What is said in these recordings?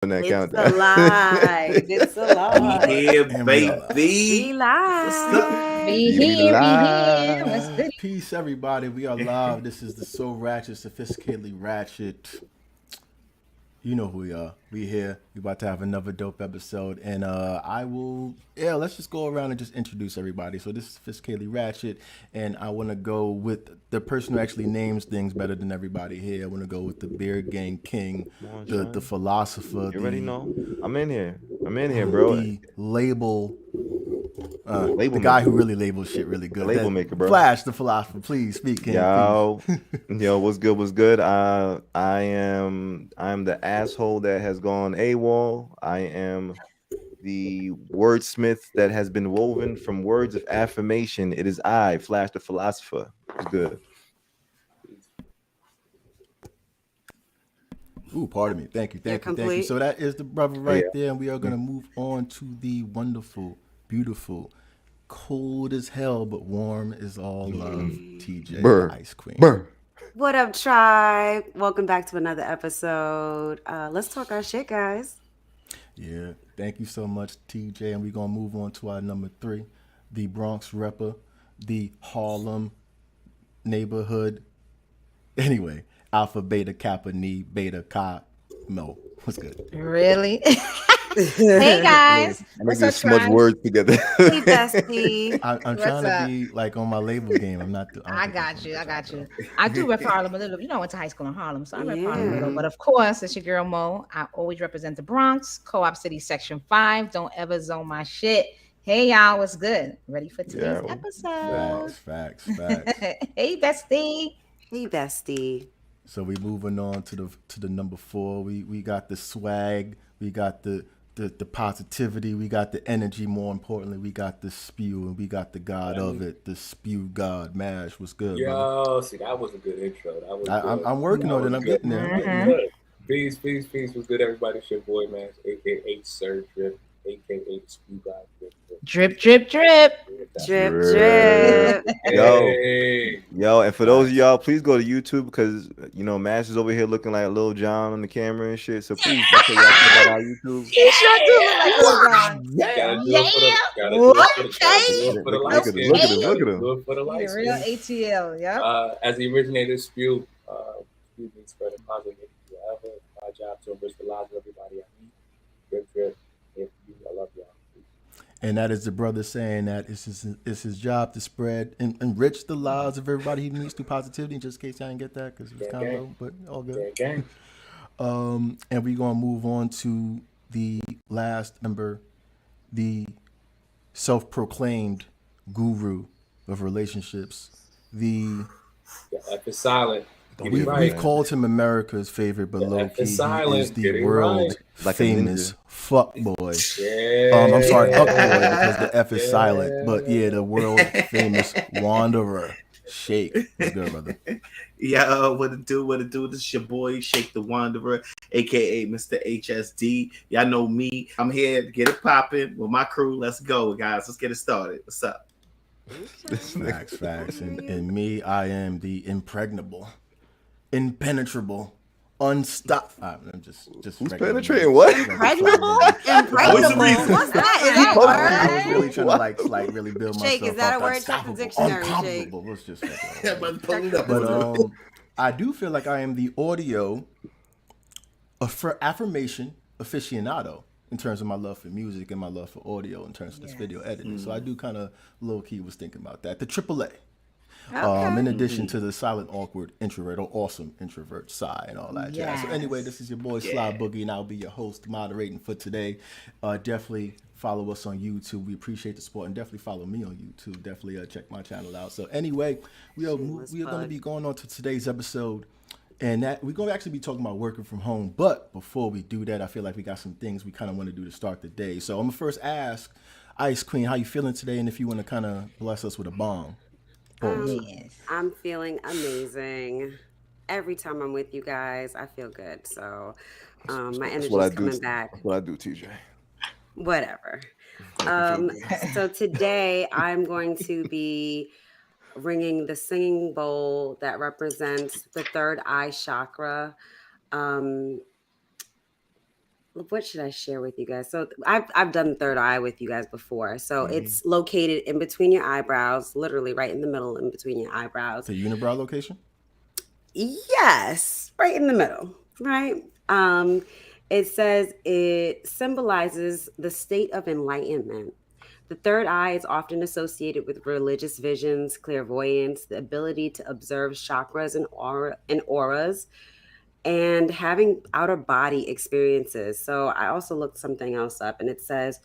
on that It's countdown. alive. It's alive. We here, And we are baby. We What's up? live. We We here. What's live. good? Peace, everybody. We are live. This is the SoRatchet, Sophisticatedly Ratchet. You know who we are. We here. We about to have another dope episode, and let's just go around and just introduce everybody. So this is Sophisticatedly Ratchet, and I want to go with the person who actually names things better than everybody here. I want to go with the Beard Gang King, the philosopher. You already know. I'm in here, bro. The label. Label The guy maker. who really labels shit really good. Label maker, bro. Flash, the philosopher. Please speak, King. Yo, what's good? What's good? I'm the asshole that has gone AWOL. I am the wordsmith that has been woven from words of affirmation. It is I, Flash, the philosopher. It's good. Ooh, pardon me. Thank you. Thank you. Complete. So that is the brother right there, and we are gonna move on to the wonderful, beautiful, cold as hell but warm as all love, TJ, the Ice Queen. What up, tribe? Welcome back to another episode. Let's talk our shit, guys. Yeah, thank you so much, TJ, and we're gonna move on to our number 3, the Bronx rapper, the Harlem neighborhood. Anyway, Alpha, Beta, Kappa, Ni, Beta, Chi, Mo. What's good? Really? Hey guys, I'm what's gonna up, smudge tribe? words together. Hey, bestie. I'm What's trying to up? be like on my label game. I'm not. I got you. I do rep Harlem a little. You know, I went to high school in Harlem, so I rep Harlem a Yeah. little. But of course, it's your girl Mo. I always represent the Bronx, Co-op City, Section 5. Don't ever zone my shit. Hey y'all, what's good? Ready for today's Yeah. episode? Facts. Hey bestie. Hey, bestie. So we moving on to the number 4. We got the swag, we got the positivity, we got the energy. More importantly, we got the spew, and we got the god of it, the spew god. Mash, what's good, brother? Yo, see, that was a good intro. That was good. I'm working on it. I'm getting there. Good. Peace. What's good, everybody? It's your boy, man, aka Sir Drip, aka Spew God. Drip. Drip, drip. Yo, and for those of y'all, please go to YouTube because Mash is over here looking like Lil Jon on the camera and shit. So please make sure y'all check out our YouTube. You sure do look like Lil Jon. Gotta do it for the light skin. Look at him. Do it for the light The real skin. ATL, yeah. As the originator of Spew, excuse me, spreading positivity forever. My job to enrich the lives of everybody I meet. Drip. I love y'all. And that is the brother saying that it's his job to spread and enrich the lives of everybody he meets through positivity. Just in case I didn't get that because it was kind of low, but all good. Gang. And we're gonna move on to the last member, the self-proclaimed guru of relationships. The F is silent. We've called him America's favorite, but low-key he is the world famous FuqBoi. Yeah. I'm sorry, FuqBoi, because the F is silent. But yeah, the world famous wanderer. Shake. What's good, brother? Yo, what it do? This is your boy, Shake the Wanderer, aka Mr. HSD. Y'all know me. I'm here to get it popping with my crew. Let's go, guys. Let's get it started. What's up? Facts. And me, I am the impregnable, impenetrable, unstoppable. I'm just Who's penetrating what? Impregnable? What's that? Is that a I was word? really trying to like really build myself Shake, is that up. a word? Check the dictionary, Shake. Unstoppable. Let's just But I do feel like I am the audio for affirmation aficionado in terms of my love for music and my love for audio in terms of this video editing. So I do kind of low key was thinking about that. The AAA. In addition to the silent, awkward introvert or awesome introvert side and all that jazz. So anyway, this is your boy Sly Boogie, and I'll be your host moderating for today. Definitely follow us on YouTube. We appreciate the support, and definitely follow me on YouTube. Definitely check my channel out. So anyway, we are going to be going on to today's episode, and that we're going to actually be talking about working from home. But before we do that, I feel like we got some things we kind of want to do to start the day. So I'm gonna first ask Ice Queen, how you feeling today, and if you want to kind of bless us with a bomb. I'm feeling amazing. Every time I'm with you guys, I feel good. So my energy is coming back. That's what I do, TJ. Whatever. So today I'm going to be ringing the singing bowl that represents the third eye chakra. what should I share with you guys? So I've done the third eye with you guys before. So it's located in between your eyebrows, literally right in the middle, in between your eyebrows. The unibrow location? Yes, right in the middle, right? It says it symbolizes the state of enlightenment. The third eye is often associated with religious visions, clairvoyance, the ability to observe chakras and auras, and having outer body experiences. So I also looked something else up, and it says,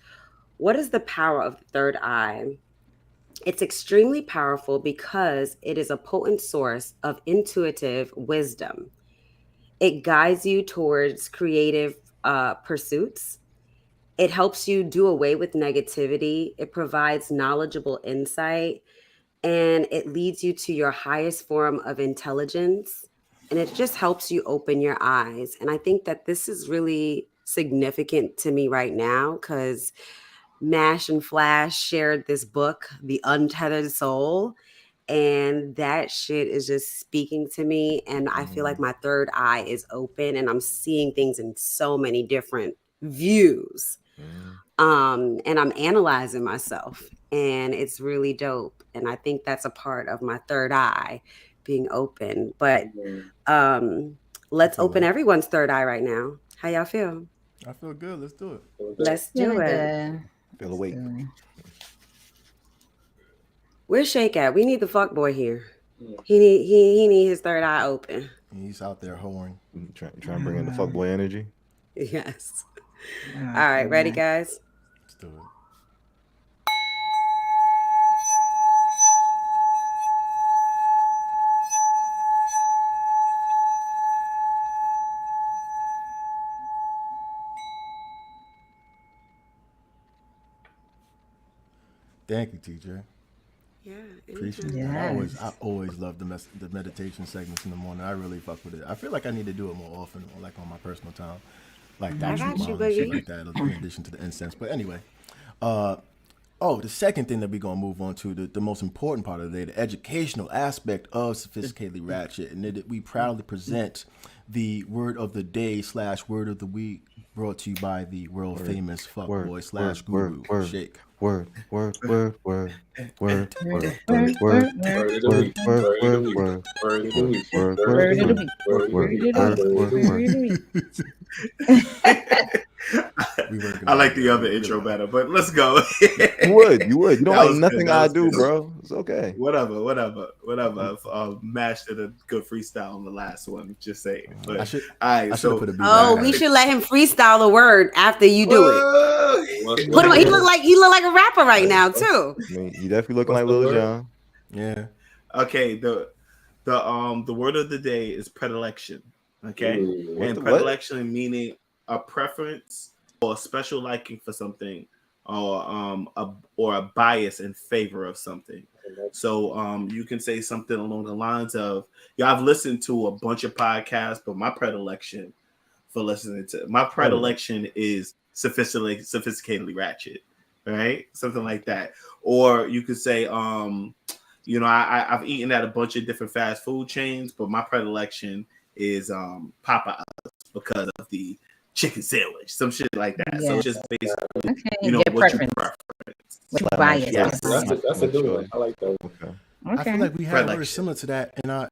what is the power of the third eye? It's extremely powerful because it is a potent source of intuitive wisdom. It guides you towards creative pursuits. It helps you do away with negativity. It provides knowledgeable insight, and it leads you to your highest form of intelligence. And it just helps you open your eyes. And I think that this is really significant to me right now because Mash and Flash shared this book, The Untethered Soul. And that shit is just speaking to me. And I feel like my third eye is open and I'm seeing things in so many different views. And I'm analyzing myself. And it's really dope. And I think that's a part of my third eye being open. But let's open everyone's third eye right now. How y'all feel? I feel good. Let's do it. Let's do it. Feel awake. Where's Shake at? We need the FuqBoi here. He need his third eye open. He's out there whoring. Trying to bring in the FuqBoi energy. Yes. All right, ready, guys? Let's do it. Thank you, TJ. Yeah. Appreciate anytime. that. I always love the meditation segments in the morning. I really fuck with it. I feel like I need to do it more often, or like on my personal time, like that. got you, Shit boogie. like that, in addition to the incense. But anyway, the second thing that we're gonna move on to, the most important part of the day, the educational aspect of Sophisticatedly Ratchet, and that we proudly present the word of the day / word of the week, brought to you by the world famous FuqBoi / Guru Shake. Word. Word of the week. Word of the week. Word of the week. I like the other intro better, but let's go. You would. You don't That like was nothing good. That I was do, good. bro. It's okay. Whatever. Mash did a good freestyle on the last one. Just saying. But, I should all right, have put a beat. Oh, we should let him freestyle a word after you do it. Put him. He look like a rapper right now too. I mean, you definitely looking like What's the Lil word? Jon. Yeah. Okay, the word of the day is predilection. Okay, Ooh, and what? predilection meaning a preference or a special liking for something, or a bias in favor of something. So you can say something along the lines of, yeah, I've listened to a bunch of podcasts, but my predilection is sophisticatedly ratchet, right? Something like that. Or you could say, I've eaten at a bunch of different fast food chains, but my predilection is Popeyes because of the chicken sandwich, some shit like that. So Yeah. it's just basically, Okay, you know, your what you preference. preference. What you bias. Yes. That's a good one. I like that. Okay. I feel like we had Predilection. words similar to that in our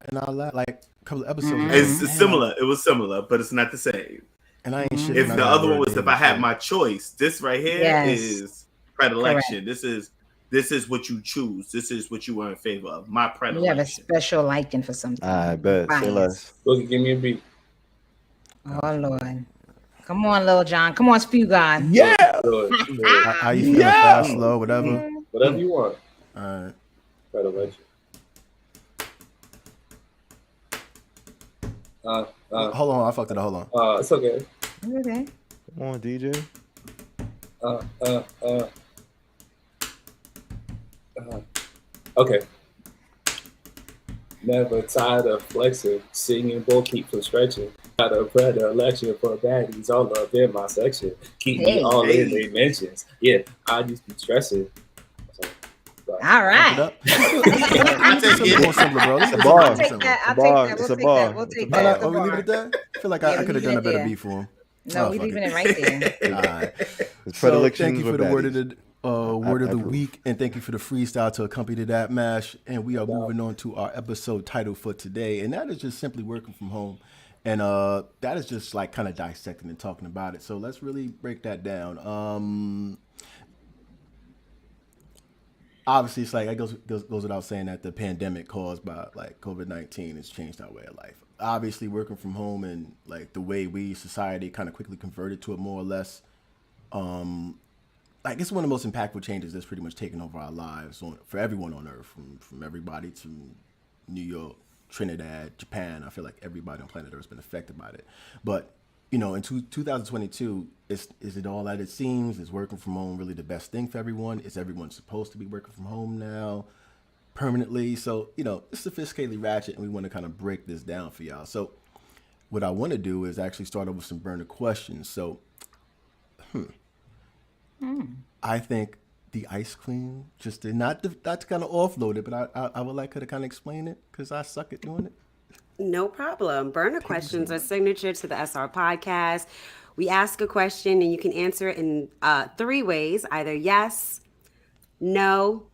like a couple of episodes. Mhm. ago. It's similar. It was similar, but it's not the same. And I ain't shit. If the other one was if I had my choice, this right here is Yes. predilection. This is what you choose. This is what you are in favor of. My You have a predilection. special liking for something. I bet. Say Bias. less. Boogie, give me a beat. Oh Lord. Come on, Lil Jon. Come on, Spew God. Yeah. Good. How you feeling? Yeah. Fast, slow, whatever. Whatever you want. All right. Predilection. Hold on, I fucked it up. Hold on. It's okay. Okay. Come on, DJ. Okay. Never tired of flexing, singing, bull keep from stretching. Got a predilection for baddies all up in my section. Keep me all in their mentions. Yeah, I just be stressing. All Fuck it right. up. Something more simpler, bro. It's a bar. I'll take that. I'll bar. take that. It's We'll a take bar. that. We'll take It's a that. bar. Oh, we leave it at that? I feel like I could have done a better beat for him. No, we fuck leaving it right there. All right. His So predilections thank you were for the word of baddies. the word of the approve. week, and thank you for the freestyle to accompany that mash. And we are moving on to our episode title for today, and that is just simply working from home. And that is just like kind of dissecting and talking about it. So let's really break that down. Obviously, it's like it goes without saying that the pandemic caused by like COVID-19 has changed our way of life. Obviously, working from home and like the way we society kind of quickly converted to it, more or less. Like it's one of the most impactful changes that's pretty much taken over our lives for everyone on Earth, from everybody to New York, Trinidad, Japan. I feel like everybody on planet Earth has been affected by it. But in 2022, is it all that it seems? Is working from home really the best thing for everyone? Is everyone supposed to be working from home now permanently? So it's Sophisticatedly Ratchet, and we want to kind of break this down for y'all. So what I want to do is actually start off with some burner questions. So I think the Ice Queen just did not to kind of offload it, but I would like her to kind of explain it because I suck at doing it. No problem. Burner questions are signature to the SR podcast. We ask a question and you can answer it in 3 ways: either yes, no,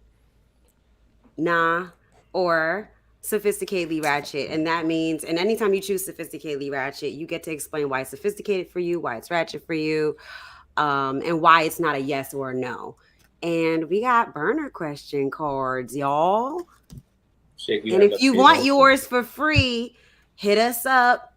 nah, or sophisticatedly ratchet. And that means, and anytime you choose sophisticatedly ratchet, you get to explain why it's sophisticated for you, why it's ratchet for you, and why it's not a yes or a no. And we got burner question cards, y'all. And if you want yours for free, hit us up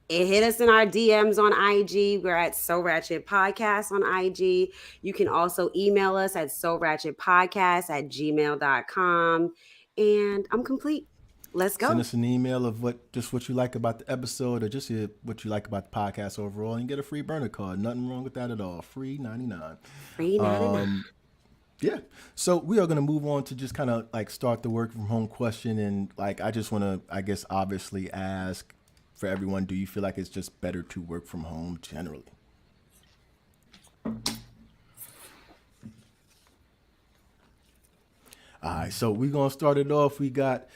and hit us in our DMs on IG. We're at SoRatchet Podcast on IG. You can also email us at SoRatchetPodcast@gmail.com. And I'm complete. Let's go. Send us an email of what you like about the episode, or just what you like about the podcast overall, and you get a free burner card. Nothing wrong with that at all. Free 99. Free 99. Yeah. So we are going to move on to just kind of like start the work from home question. And like, I just want to, I guess, obviously ask for everyone, do you feel like it's just better to work from home generally? All right. So we're going to start it off. We got,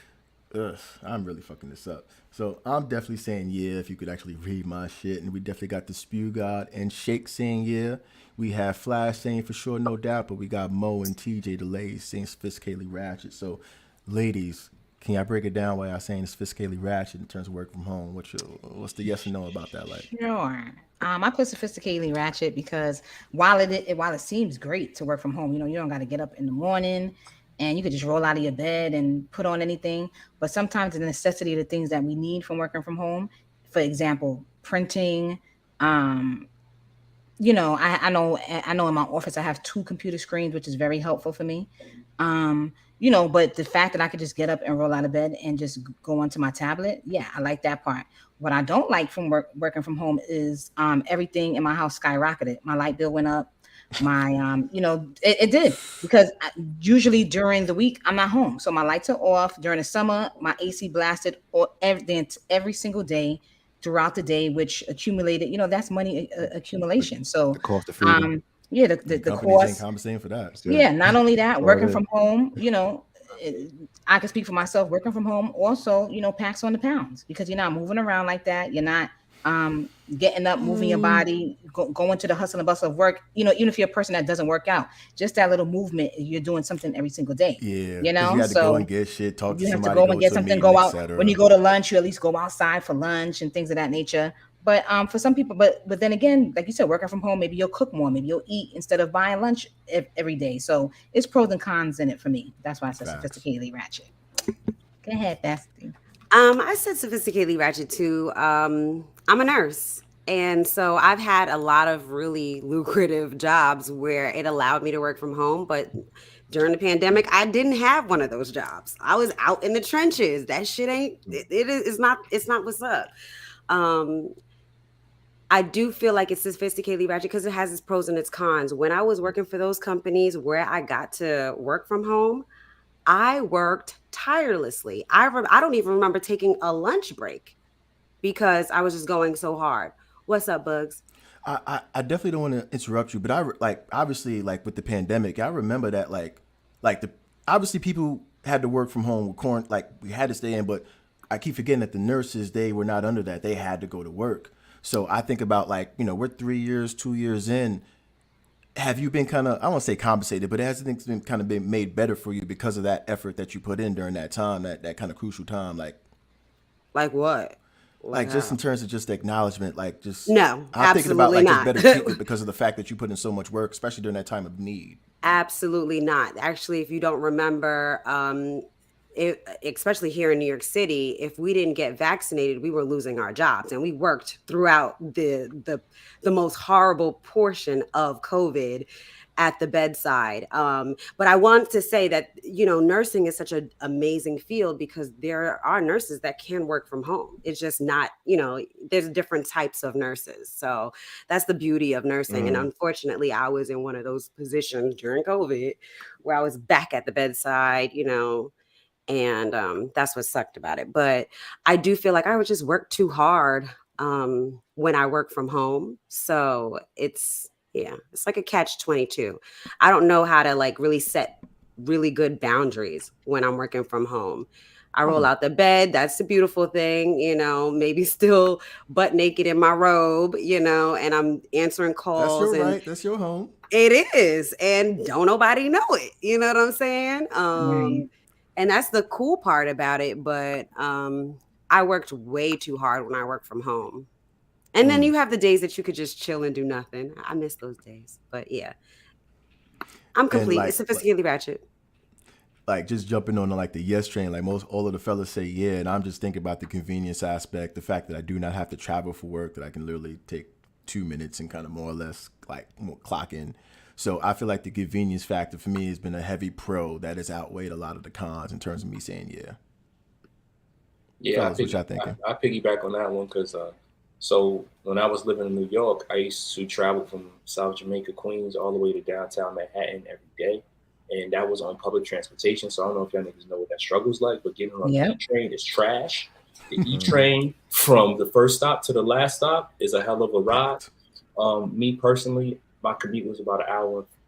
I'm really fucking this up. So I'm definitely saying yeah, if you could actually read my shit. And we definitely got the Spew God and Shake saying yeah. We have Flash saying for sure, no doubt, but we got Mo and TJ Delays saying Sophisticatedly Ratchet. So, ladies, can y'all break it down why y'all saying Sophisticatedly Ratchet in terms of work from home? What's the yes or no about that? Like, sure. I put Sophisticatedly Ratchet because while it seems great to work from home, you don't got to get up in the morning and you could just roll out of your bed and put on anything. But sometimes the necessity of the things that we need from working from home, for example, printing. I know in my office I have 2 computer screens, which is very helpful for me. But the fact that I could just get up and roll out of bed and just go onto my tablet, yeah, I like that part. What I don't like from working from home is everything in my house skyrocketed. My light bill went up. My it did, because usually during the week I'm not home, so my lights are off. During the summer, my AC blasted every single day throughout the day, which accumulated, that's money accumulation. So the cost of freedom. The cost. ain't compensating for that. Yeah, not only that, working from home, I can speak for myself. Working from home also, packs on the pounds, because you're not moving around like that. You're not getting up, moving your body, going to the hustle and bustle of work. Even if you're a person that doesn't work out, just that little movement, you're doing something every single day. Yeah, you have to go and get shit, talk to somebody, you have to go and get something, go out. When you go to lunch, you at least go outside for lunch and things of that nature. But for some people, but then again, like you said, working from home, maybe you'll cook more, maybe you'll eat instead of buying lunch every day. So it's pros and cons in it for me. That's why I said Sophisticatedly Ratchet. Go ahead, Basti. I said Sophisticatedly Ratchet too. I'm a nurse. And so I've had a lot of really lucrative jobs where it allowed me to work from home. But during the pandemic, I didn't have one of those jobs. I was out in the trenches. That shit it's not what's up. I do feel like it's Sophisticatedly Ratchet because it has its pros and its cons. When I was working for those companies where I got to work from home, I worked tirelessly. I don't even remember taking a lunch break because I was just going so hard. What's up, Bugs? I definitely don't want to interrupt you, but obviously with the pandemic, I remember that obviously people had to work from home with we had to stay in, but I keep forgetting that the nurses, they were not under that. They had to go to work. So I think about like, we're 3 years, 2 years in. Have you been kind of, I won't say compensated, but has things been kind of been made better for you because of that effort that you put in during that time, that kind of crucial time? Like what? Like just in terms of just acknowledgement, like just no, I'm thinking about absolutely like not. just better treatment because of the fact that you put in so much work, especially during that time of need. Absolutely not. Actually, if you don't remember, especially here in New York City, if we didn't get vaccinated, we were losing our jobs, and we worked throughout the most horrible portion of COVID at the bedside. But I want to say that, nursing is such an amazing field because there are nurses that can work from home. It's just not, there's different types of nurses. So that's the beauty of nursing. And unfortunately, I was in one of those positions during COVID where I was back at the bedside, and that's what sucked about it. But I do feel like I would just work too hard when I work from home. So it's like a catch-22. I don't know how to like really set really good boundaries when I'm working from home. I roll out the bed. That's the beautiful thing, maybe still butt naked in my robe, and I'm answering calls. That's your right. That's your home. It is. And don't nobody know it. You know what I'm saying? And that's the cool part about it. But I worked way too hard when I work from home. And then you have the days that you could just chill and do nothing. I miss those days. But yeah, I'm complete. It's Sophisticatedly Ratchet. Like just jumping on like the yes train, like all of the fellas say yeah, and I'm just thinking about the convenience aspect, the fact that I do not have to travel for work, that I can literally take 2 minutes and kind of more or less like clock in. So I feel like the convenience factor for me has been a heavy pro that has outweighed a lot of the cons in terms of me saying yeah. Yeah, fellas, what y'all thinking? I piggyback on that one because so when I was living in New York, I used to travel from South Jamaica, Queens, all the way to downtown Manhattan every day. And that was on public transportation. So I don't know if y'all niggas know what that struggle's like, but getting on the E-train is trash. The E-train from the first stop to the last stop is a hell of a ride. Me personally, my commute was about an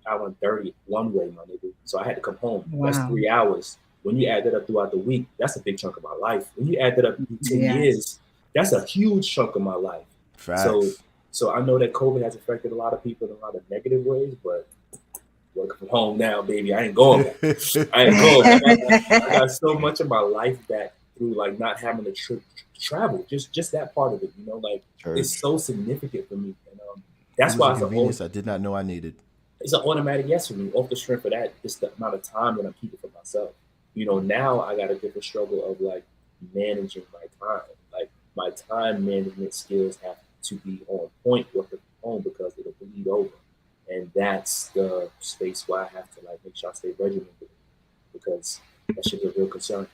hour and 30 one way, my nigga. So I had to come home. Wow. That's 3 hours. When you add that up throughout the week, that's a big chunk of my life. When you add that up 10 years, that's a huge chunk of my life. Facts. So I know that COVID has affected a lot of people in a lot of negative ways, but working from home now, baby, I ain't going back. I got so much of my life back through like not having to travel. Just that part of it, it's so significant for me. And that's why it's I did not know I needed. It's an automatic yes for me off the strength of that. Just the amount of time that I'm keeping for myself. Now I got a different struggle of like managing my time. Like my time management skills have to be on point working from home because it'll bleed over. And that's the space where I have to like make sure I stay regimented because that shit is a real concern.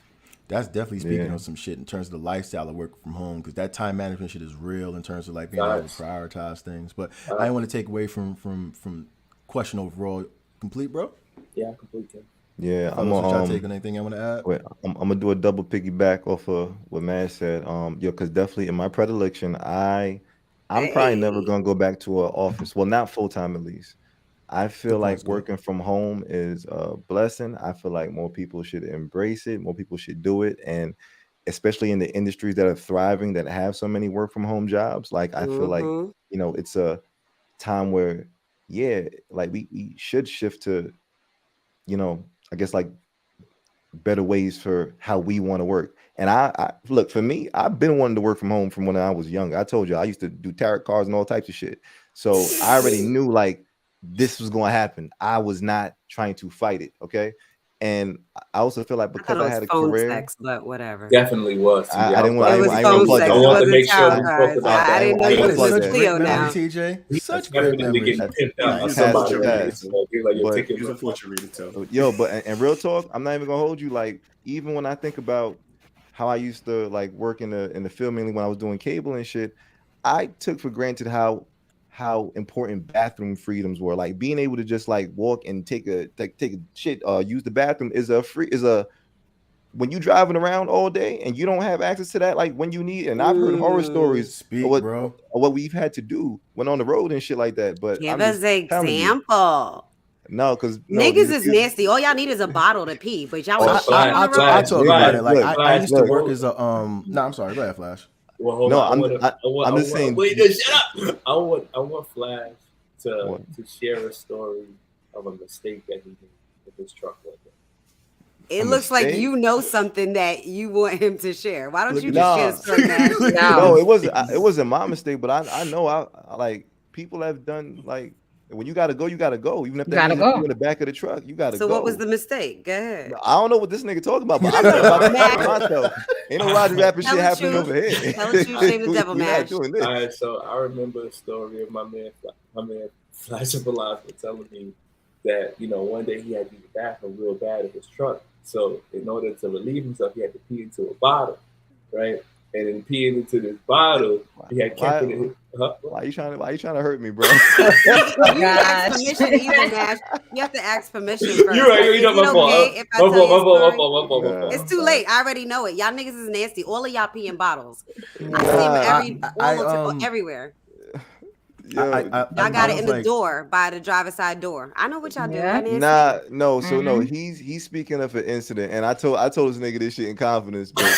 That's definitely speaking on some shit in terms of the lifestyle of working from home because that time management shit is real in terms of like being able to prioritize things. But I didn't want to take away from question overall. Complete, bro? Yeah, complete. Yeah, I'm gonna take on anything I want to add. Wait, I'm gonna do a double piggyback off of what Matt said. Because definitely in my predilection, I'm probably never gonna go back to an office. Well, not full time at least. I feel like working from home is a blessing. I feel like more people should embrace it. More people should do it, and especially in the industries that are thriving, that have so many work from home jobs. Like I feel like it's a time where like we should shift to I guess like better ways for how we want to work. And I look, for me, I've been wanting to work from home from when I was young. I told you I used to do tarot cards and all types of shit. So I already knew like this was going to happen. I was not trying to fight it. Okay. And I also feel like because I had a career, sex, but whatever. Definitely was. I didn't want. It was I phone sex. I want to make sure we I didn't know you was a Cleo now. TJ. Such great memories. Yo, but and real talk, I'm not even gonna hold you. Like even when I think about how I used to like work in the film, mainly when I was doing cable and shit, I took for granted how important bathroom freedoms were. Like being able to just like walk and take a shit, use the bathroom is when you driving around all day and you don't have access to that, like when you need. And I've heard horror stories of what we've had to do when on the road and shit like that. But give us an example. No, because niggas is nasty. All y'all need is a bottle to pee, but y'all I'll talk about it. Like I used to work as a I'm sorry, go ahead, Flash. Well, hold No, on. I'm just saying. Wait, no, shut up. I want Flash to share a story of a mistake that he made with his truck. It A looks like mistake? you know something that you want him to share. Why don't Look you at just that. share the story, Nash? No, No. it wasn't my mistake, but I know I like people have done like when you gotta go, you gotta go. Even if that Gotta means if go. you in the back of the truck, you gotta So go. what was the mistake? Go ahead. I don't know what this nigga talking about, but I'm not about to Mash. cover myself. Ain't no Roger Rabbit Tell shit the happening truth. over here. Tell the truth, shame the devil, We're Mash. not doing this. All right, so I remember a story of my man Flash of Alive telling me that one day he had to use the bathroom real bad in his truck. So in order to relieve himself, he had to pee into a bottle, right? And in peeing into this bottle, he had kept it in. Why you trying to hurt me, bro? You ask Gosh. permission either, Nash. You have to ask permission first. You're right. Like, is My it fault. okay if I My tell you a story? fault. It's too late. I already know it. Y'all niggas is nasty. All of y'all pee in bottles. I see them everywhere. Yeah. Y'all got it in the door by the driver's side door. I know what y'all do. Yeah. Y'all nasty. Nah, no. So no, Mhm. he's speaking of an incident, and I told this nigga this shit in confidence. But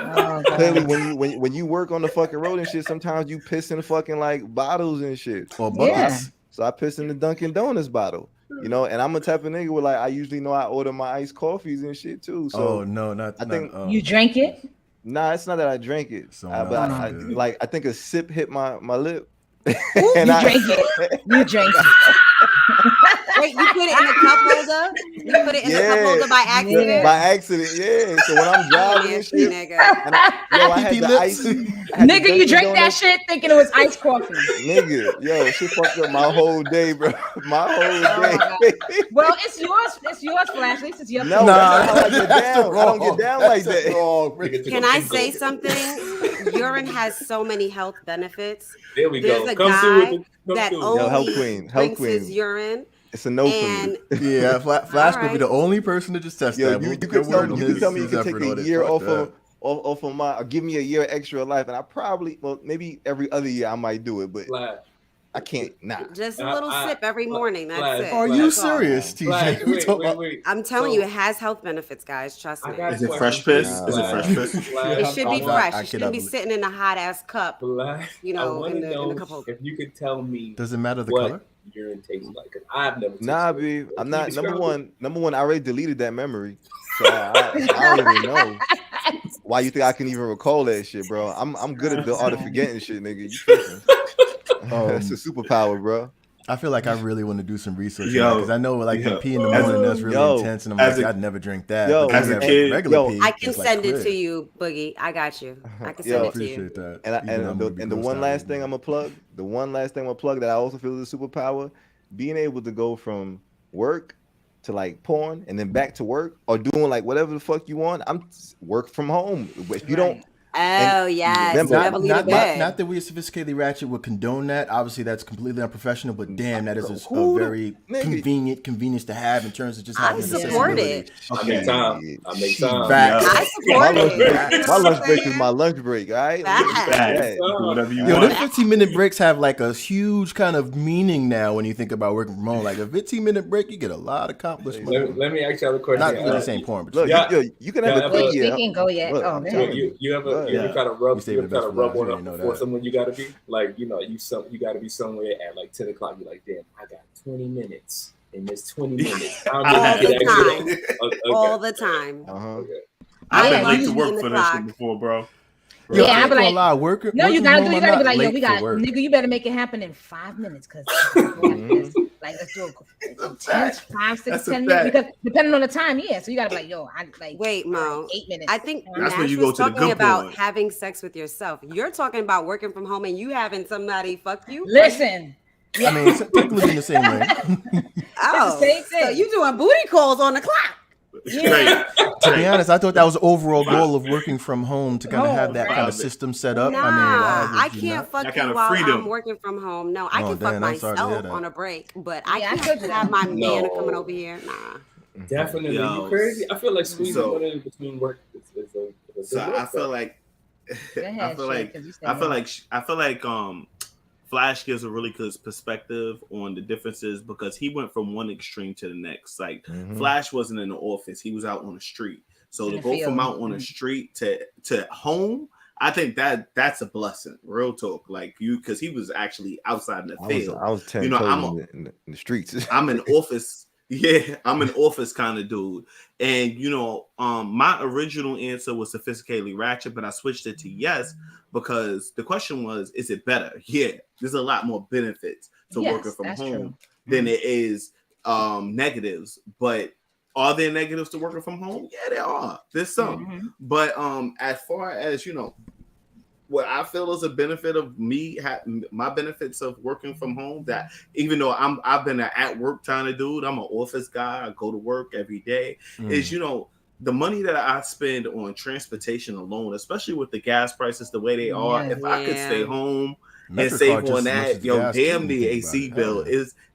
Oh, clearly, God. when you work on the fucking road and shit, sometimes you piss in fucking like bottles and shit. Or Yeah. buckets. So I pissed in the Dunkin' Donuts bottle, and I'm a type of nigga where like I usually know I order my iced coffees and shit too. So Oh no, I think You drank it? nah, it's not that I drank it, So but no, I good. like I think a sip hit my lip, You and drank it. You drank it. Wait, you put it in the cup holder? You put it in the cup Yeah. holder by accident? by accident, yeah. So when I'm driving and Nasty shit, nigga. and I had PP the lips. ice. I had the Nigga, you Dunkin' drank that Donuts. shit thinking it was iced coffee. Nigga, yo, shit fucked up my whole day, bro. My whole Oh day. my Well, it's yours. It's yours, Flash. At least it's your No, turn. that's not how I get that's down. I don't get down like that's that. wrong. Can I say something? Urine has so many health benefits. There we There's go. a Come guy through with it. Come that through. Yo, health only queen, drinks his urine. It's a no And for me. Yeah, Flash could be Alright. the only person to just test Yo, that. you We'll could get tell word on me, you could tell me you his could take effort on a it. year Fuck off of my, or give me a year extra of life, and I probably, well, maybe every other year I might do it, but Flash. I can't. Nah. just a little sip every morning. That's Flash. it. Are Flash. you That's all. serious, Flash, TJ? We wait, talk wait, about- wait. I'm telling So, you, it has health benefits, guys. Trust I me. got a Is it question fresh for you, piss? Is it Flash. fresh piss? Flash, It should be I fresh. cannot It shouldn't be believe- sitting in a hot ass cup. Flash, You I know, want in to the know cup holder. if you could tell me Does it matter the what color? urine tastes like. 'Cause I've never tasted Nah, it. B. I'm Can you not describe number it? one. I already deleted that memory, so I don't even know why you think I can even recall that shit, bro. I'm good at the art of forgetting shit, nigga. You tripping? That's a superpower, bro. I feel like I really want to do some research Yo, because I know like yo. the pee in the As morning a- that's really yo, intense, and I'm as like, a- I'd never drink that. yo, but then as you a have kid- regular yo, pee. I can it's like send it clear. to you, Boogie. I got you. I can Yo, send I it to you. appreciate that. And Even though I'm gonna be the grossed one out last a thing I'm little gonna plug that I also feel is a superpower, being able to go from work to like porn and then back to work or doing like whatever the fuck you want. I'm work from home. If you don't, Oh, yes. remember- You never leave the bed. Not that we Sophisticatedly Ratchet would condone that. Obviously, that's completely unprofessional. But damn, that is a Who the- very nigga. convenience to have in terms of just I having support accessibility. it. I make time. I make time. Facts. I support my lunch it. break, You know my what lunch I'm break is saying? my lunch break. All right. Facts. Facts. Do whatever you Yo, want. them 15-minute breaks have like a huge kind of meaning now when you think about working from home. Like a 15-minute break, you get a lot accomplished. Let me ask you a question. Not really saying porn, but Look, Yeah. you can have Yeah, a Wait, yeah. we can go yet. Look, Oh, I'm man. telling You ever Yeah. kind of You rub saved the best for one last, you up already know before that. someone you gotta be like you got to be somewhere at like 10 o'clock. You're like, damn, I got 20 minutes. In this 20 minutes, how All many the can I time. get? Okay. All the time. Uh-huh. I've Yeah, been late you to in work the for this clock. shit before, bro. Yo, Yeah, I I ain't be gonna like, lie, working. No, you working gotta from do. You home, gotta I'm be not like, yo, late we for got, work. nigga, you better make it happen in 5 minutes, cause like let's do a 10, 5, 6, That's a 10 minutes. fact. Because depending on the time, yeah. So you gotta be like, yo, I like Wait, Mo. 8 minutes. I think That's when Nash you go was to the talking good about point. having sex with yourself. You're talking about working from home and you having somebody fuck you. Listen. I mean, it's technically in the same lane. Oh, the same so thing. you doing booty calls on the clock? Straight. To be honest, I thought that was the overall goal of working from home to kind of have that kind of Right. system set up. Nah, I mean, why I would you can't not? fuck That you kind of while freedom. I'm working from home. No, I Oh, can fuck damn, I'm sorry to hear myself that. on a break, but Yeah, I I can't could do that. have my man No. coming over here. Nah. Definitely, Yo, you crazy. I feel like squeezing so- one in between work is a So good I work, feel though. like Go ahead, I feel Shay, like 'cause you said I feel no. like Flash gives a really good perspective on the differences because he went from one extreme to the next. Like Mhm. Flash wasn't in the office; he was out on the street. So In to the go from field. out on the street to home, I think that's a blessing. Real talk, like because he was actually outside in the field. I was 10 I'm in the streets. I'm an office. Yeah, I'm an office kind of dude. And my original answer was sophisticatedly ratchet, but I switched it to yes because the question was, is it better? Yeah, there's a lot more benefits to working from home than it is negatives. But are there negatives to working from home? Yeah, there are. There's some. But as far as what I feel is a benefit of me, my benefits of working from home, that even though I've been an at work kind of dude, I'm an office guy, I go to work every day, is the money that I spend on transportation alone, especially with the gas prices the way they are, if I could stay home and save on that, damn the AC bill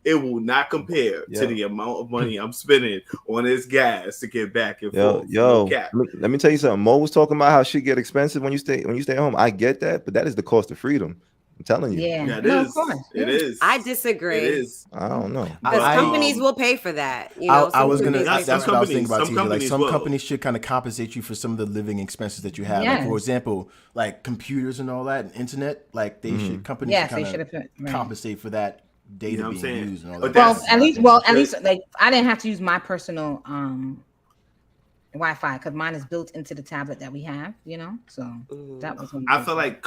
it will not compare to the amount of money I'm spending on this gas to get back and forth. Let me tell you something. Mo was talking about how shit get expensive when you stay home. I get that, but that is the cost of freedom. I'm telling you. Yeah, it is. It is. I disagree. It is. I don't know. Because companies will pay for that. I was gonna. That's what I was thinking about. TJ. Like some companies should kind of compensate you for some of the living expenses that you have. Like, for example, like computers and all that, and internet. Like they should companies kind of compensate for that data being used and all that. Well, at least like I didn't have to use my personal Wi-Fi because mine is built into the tablet that we have. So that was. I feel like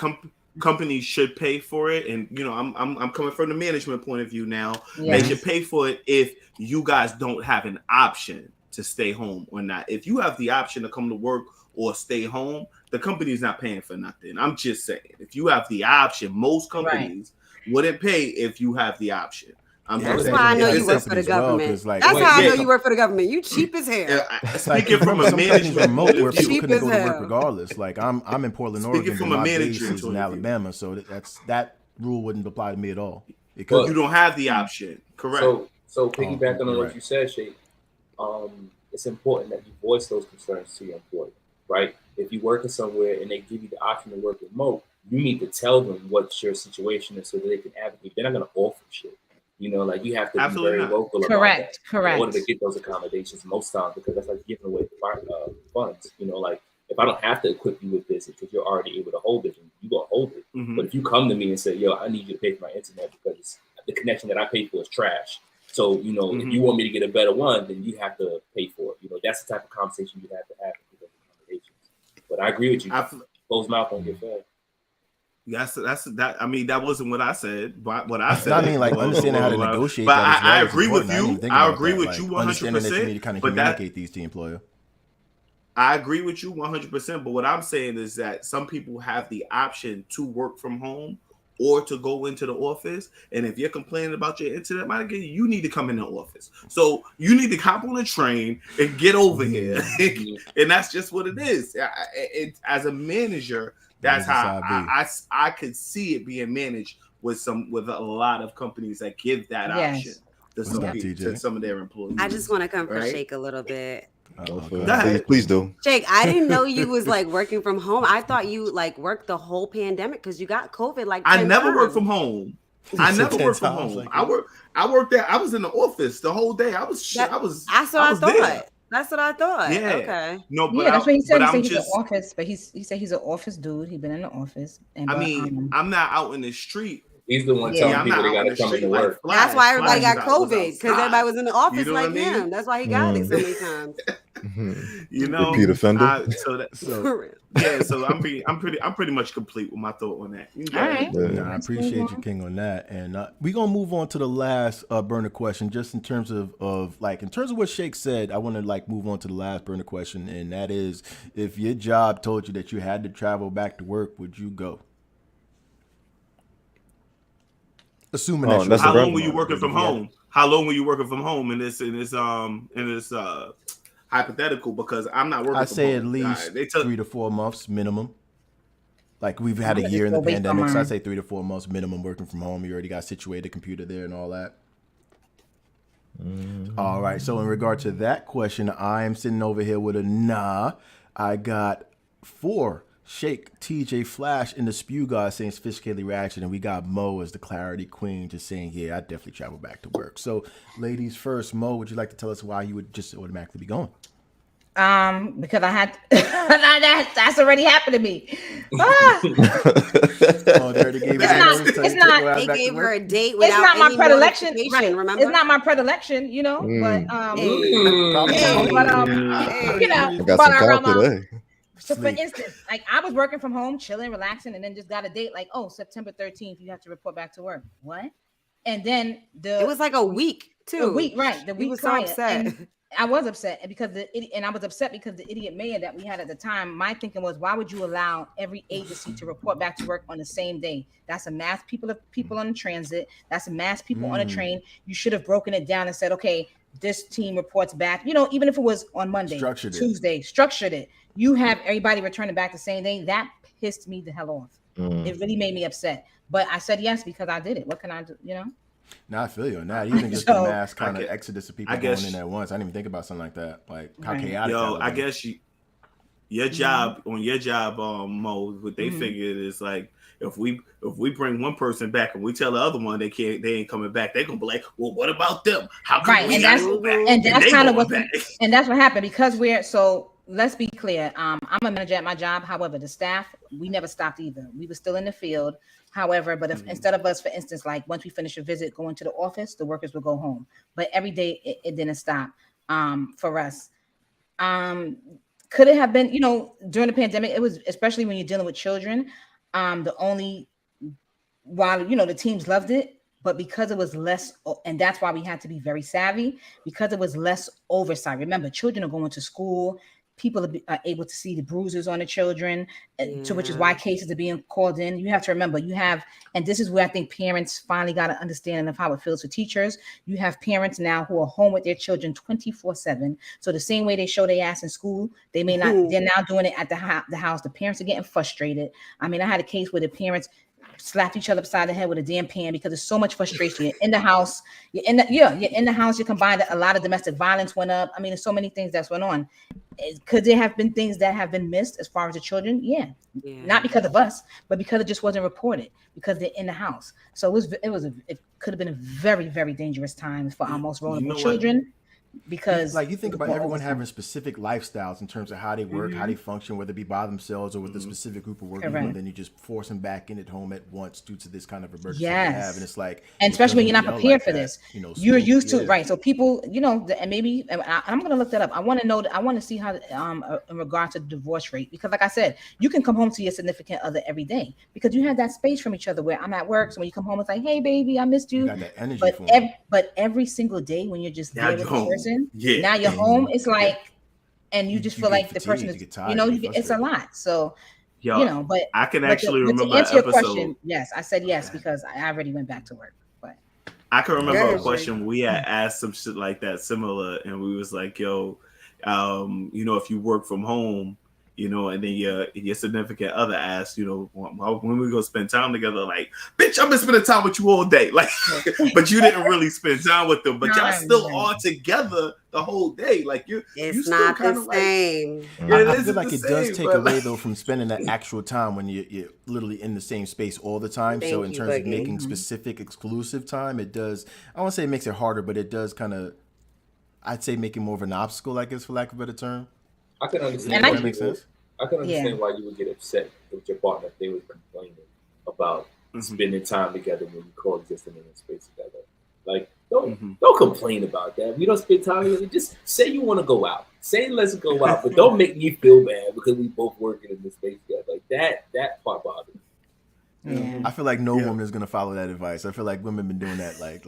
companies should pay for it, and I'm coming from the management point of view now. They should pay for it if you guys don't have an option to stay home or not. If you have the option to come to work or stay home, the company's not paying for nothing. I'm just saying, if you have the option, most companies wouldn't pay if you have the option. That's why I know you work for the government. That's how I know you work for the government. You cheap as hell. Speaking from a management remote where people cheap couldn't go to as work hell. regardless. Like I'm in Portland, Oregon, but my base is in Alabama, so that rule wouldn't apply to me at all. Because you don't have the option. Correct. So piggybacking on what you said, Shay, it's important that you voice those concerns to your employer, right? If you're working somewhere and they give you the option to work remote, you need to tell them what your situation is so that they can advocate. They're not going to offer shit. Like you have to be very vocal about that in order to get those accommodations most times, because that's like giving away funds. Like if I don't have to equip you with this because you're already able to hold it, you gonna hold it. But if you come to me and say, "Yo, I need you to pay for my internet because the connection that I pay for is trash," so if you want me to get a better one, then you have to pay for it. That's the type of conversation you have to have with those accommodations. But I agree with you. Closed mouth don't get fed. That's that. I mean, that wasn't what I said. But what I said. I mean, like understanding how to negotiate. But that I agree with you. I agree that. with like, you 100%. Understanding that you need to kind of communicate these to the employer. I agree with you 100%. But what I'm saying is that some people have the option to work from home or to go into the office. And if you're complaining about your internet, you need to come in the office. So you need to hop on a train and get over here. And that's just what it is. As a manager, that's how I could see it being managed with a lot of companies that give that option to some of their employees. I just want to come for Shake a little bit. Please do. Jake, I didn't know you was like working from home. I thought you like worked the whole pandemic because you got COVID. Like I never worked from home. I never worked from home. Like I worked there. I was in the office the whole day. That's what I thought. That's what I thought. Yeah. Okay. No, but that's what he said. He said he's an office, but he said he's an office dude. He's been in the office. And I'm not out in the street. He's the one telling people they gotta come to work. That's why everybody got COVID, because everybody was in the office like him. That's why he got it so many times. Repeat offender. So I'm pretty much complete with my thought on that. All right. I appreciate you, King, on that. And we're gonna move on to the last burner question, just in terms of what Shake said. I want to move on to the last burner question, and that is, if your job told you that you had to travel back to work, would you go? Assuming that how long were you working from home? How long were you working from home in this hypothetical? Because I'm not working. I say at least 3 to 4 months minimum. Like we've had a year in the pandemic, so I say 3 to 4 months minimum working from home. You already got situated, computer there, and all that. All right. So in regard to that question, I am sitting over here with a nah. I got 4. Shake, TJ, Flash, and the Spew God saying sophisticatedly ratchet, and we got Mo as the clarity queen just saying, yeah, I'd definitely travel back to work. So, ladies first, Mo, would you like to tell us why you would just automatically be going? Because I had that's already happened to me. Oh, they already gave It's not. They gave her a date It's without not my any predilection. notification, Right. remember? It's not my predilection, you know. But but I got some call today. So for instance, like I was working from home, chilling, relaxing, and then just got a date like, oh, September 13th, you have to report back to work. What? And then it was like a week too. A week, right? The week was prior. so upset. And I was upset because I was upset because the idiot mayor that we had at the time. My thinking was, why would you allow every agency to report back to work on the same day? That's a mass people on the transit. That's a mass people on a train. You should have broken it down and said, okay, this team reports back. You know, even if it was on Monday, Tuesday, structured it. You have everybody returning back the same day. That pissed me the hell off. It really made me upset. But I said yes because I did it. What can I do? You know. No, I feel you on that. Even just the mass kind of exodus of people going in at once. I didn't even think about something like that. Like how chaotic. I guess your job mode, what they figured is like if we bring one person back and we tell the other one they ain't coming back, they're gonna be like, well, what about them? How come we gotta go back? And that's kind of what and that's what happened because we're so. Let's be clear. I'm a manager at my job. However, the staff, we never stopped either. We were still in the field. However, but if instead of us, for instance, like once we finish a visit, going to the office, the workers will go home. But every day it didn't stop for us. Could it have been, you know, during the pandemic, it was, especially when you're dealing with children, while, you know, the teams loved it, but because it was less, and that's why we had to be very savvy, because it was less oversight. Remember, children are going to school. People are able to see the bruises on the children, to which is why cases are being called in. You have to remember, and this is where I think parents finally got an understanding of how it feels for teachers. You have parents now who are home with their children 24/7. So the same way they show their ass in school, they may not. They're now doing it at the house. The parents are getting frustrated. I mean, I had a case where the parents slapped each other upside the head with a damn pan because there's so much frustration. You're in the house. You're in the house. You combined a lot of domestic violence went up. I mean, there's so many things that's went on. Could there have been things that have been missed as far as the children? Yeah. Not because of us, but because it just wasn't reported because they're in the house. So it could have been a very, very dangerous time for our most vulnerable children. Because like you think about everyone having specific lifestyles in terms of how they work, how they function, whether it be by themselves or with a specific group of working people, and then you just force them back in at home at once due to this kind of emergency they have. And it's like, and especially when you're not prepared for this, you're used to right. So people, you know, and maybe I'm going to look that up. I want to see how in regard to the divorce rate, because like I said, you can come home to your significant other every day because you have that space from each other. Where I'm at work, so when you come home, it's like, hey baby, I missed you. You got that energy but every single day when you're just there with the person. Now you're home. It's like, and you just feel like the person is, you know, it's a lot. So, you know, but I can actually remember to answer your question. Yes, I said yes because I already went back to work. But I can remember a question we had asked some shit like that similar, and we was like, yo, you know, if you work from home, you know, and then your significant other asked, you know, when we go spend time together, like, bitch, I've been spending time with you all day, like, but you didn't really spend time with them, but y'all still are together the whole day, like it's not the same. I feel like it does take away though from spending that actual time when you're literally in the same space all the time. So in terms of making specific exclusive time, it does. I won't say it makes it harder, but it does kind of, I'd say, make it more of an obstacle, I guess, for lack of a better term. I can understand. That makes sense. I can understand why you would get upset with your partner if they were complaining about spending time together when you coexisting in a space together. Like, don't complain about that. We don't spend time together. Just say you want to go out. Say let's go out, but don't make me feel bad because we both working in this space together. Like that part bothers me. Yeah. I feel like no woman is gonna follow that advice. I feel like women been doing that. Like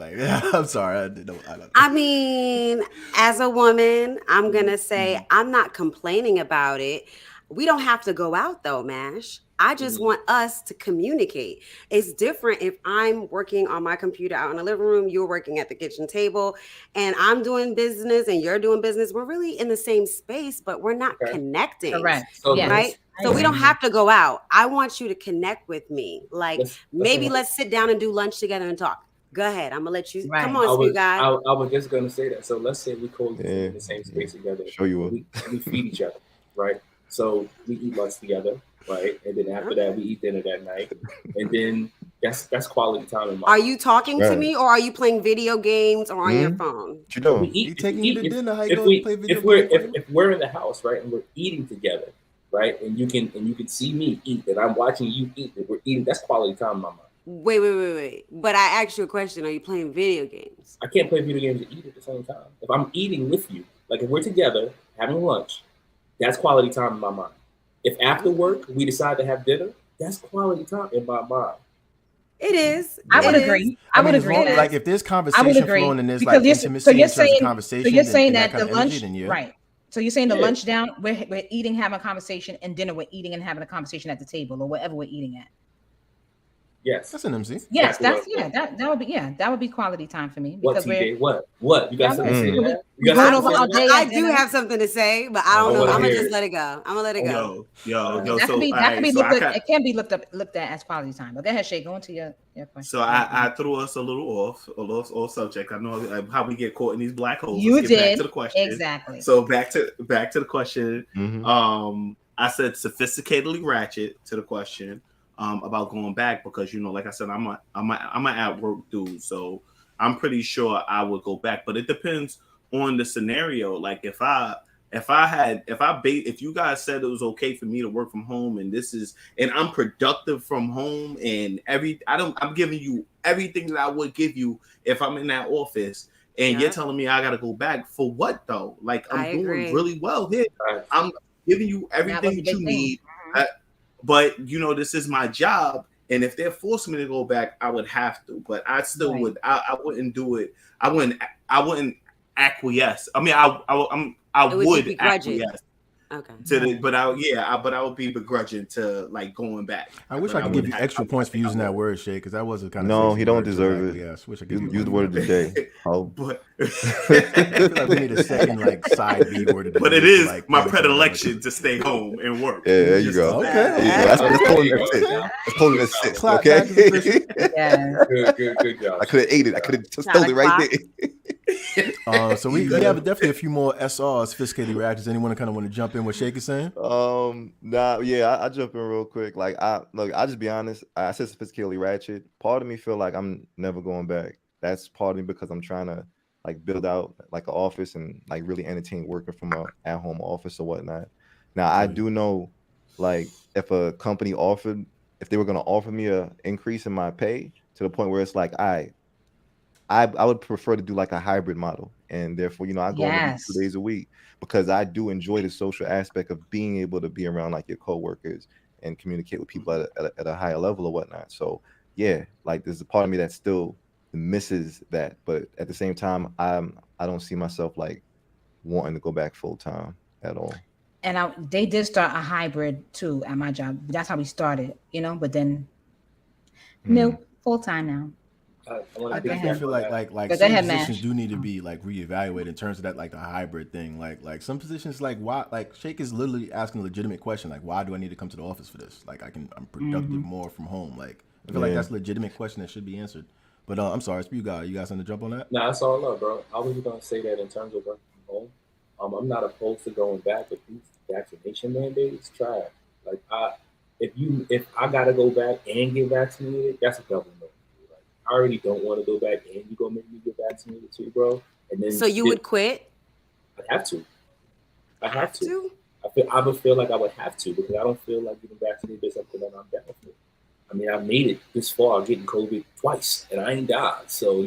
I'm sorry. I don't. I mean, as a woman, I'm gonna say I'm not complaining about it. We don't have to go out though, Mash. I just want us to communicate. It's different if I'm working on my computer out in the living room, you're working at the kitchen table, and I'm doing business and you're doing business. We're really in the same space, but we're not connecting. Correct. Right? So we don't have to go out. I want you to connect with me. Like let's sit down and do lunch together and talk. Go ahead. I'm gonna let you come on, Speed Guy. I was just gonna say that. So let's say we coexist in the same space together. Show you what. We feed each other, right? So we eat lunch together, right? And then after that, we eat dinner that night. And then That's quality time in my Are mind. you talking to Right. me, or are you playing video games or on your phone? What you If we doing? eat, He if taking we you eat, to dinner. How you if gonna we play video if we're games? if we're in the house, right, and we're eating together, right, and you can see me eat, and I'm watching you eat, and we're eating. That's quality time in my mind. Wait. But I asked you a question. Are you playing video games? I can't play video games and eat at the same time. If I'm eating with you, like if we're together having lunch, that's quality time in my mind. If after work we decide to have dinner, that's quality time in my mind. It is. I would It is. agree. I would as agree. long, with like that. if there's I would conversation agree flowing and there's because like intimacy in terms of conversation, so you're saying and that kind the of lunch, energy, then yeah. right? So you're saying the Yeah. lunch down, we're eating, having a conversation, and dinner we're eating and having a conversation at the table or wherever we're eating at. Yes. That's an MC. Yes, Exactly that would be quality time for me What, because we're TJ? What? You got Yeah, something to say to we- that? we You got going something over to our say to day that? I at do dinner. have something to say, but I I don't know. wanna I'm gonna hear just it. let it go. I'm gonna let it go. Yo. that So could be all right, so I looked got- it can be looked at as quality time. But go ahead, Shay, go into your question. So I threw us a little off subject. I know how we get caught in these black holes. You Let's get back did to the question. exactly. So back to the question. Mhm. I said sophisticatedly ratchet to the question about going back because like I said, I'm an at work dude, so I'm pretty sure I would go back. But it depends on the scenario. Like if you guys said it was okay for me to work from home and I'm productive from home and I'm giving you everything that I would give you if I'm in that office and you're telling me I gotta go back for what though? Like I'm I doing agree. really well here. Right. I'm giving you That was everything a that big you thing. need. But this is my job. And if they're forcing me to go back, I would have to. But I still Right. would. I wouldn't do it. I wouldn't acquiesce. I mean, I It would would be begrudging. acquiesce Okay. to the. But I would be begrudging to like going back. I wish But I could give you would extra have- points for using that word, Shay, because that was a kind of No, sexy he don't word, deserve exactly. it. Yes, wish I could Use the word of the day. Oh, But I feel like we need a second like side B word of the but day it for, is like, my everything. predilection to stay home and work. yeah, there you Just go. to- Okay. There you go. That's pulling that six. That's pulling that six. Clap Okay. back is official. Yeah. Good job. I could have ate it. I could have Shot stole it right o'clock. there. So we have definitely a few more SRs, sophisticated ratchets. Anyone kind of want to jump in what Shake is saying? I jump in real quick. Like I'll just be honest. I said sophisticatedly ratchet. Part of me feel like I'm never going back. That's part of me because I'm trying to like build out like an office and like really entertain working from a at-home office or whatnot. Now I do know like if they were gonna offer me a increase in my pay to the point where it's like I would prefer to do like a hybrid model, and therefore, I go in Yes. 2 days a week because I do enjoy the social aspect of being able to be around like your coworkers and communicate with people at a higher level or whatnot. So yeah, like there's a part of me that still misses that, but at the same time, I don't see myself like wanting to go back full time at all. And they did start a hybrid too at my job. That's how we started, but then nope, full time now. I definitely feel like But some go ahead, positions Mash. do need to be like reevaluated in terms of that, like the hybrid thing. Like some positions, like why, like Shake is literally asking a legitimate question, like why do I need to come to the office for this? Like I'm productive more from home. Like I feel like that's a legitimate question that should be answered. But I'm sorry, it's you guys. You guys want to jump on that? Nah, that's all love, bro. I was gonna say that in terms of working from home. I'm not opposed to going back, but these vaccination mandates, try it. Like if I gotta go back and get vaccinated, that's a government. Like I already don't want to go back, and you gonna make me get vaccinated too, bro. And then So you would quit? I have to. I have to. To? I would feel like I would have to because I don't feel like getting vaccinated is something that I'm down for. I mean, I've made it this far getting COVID twice, and I ain't died. So,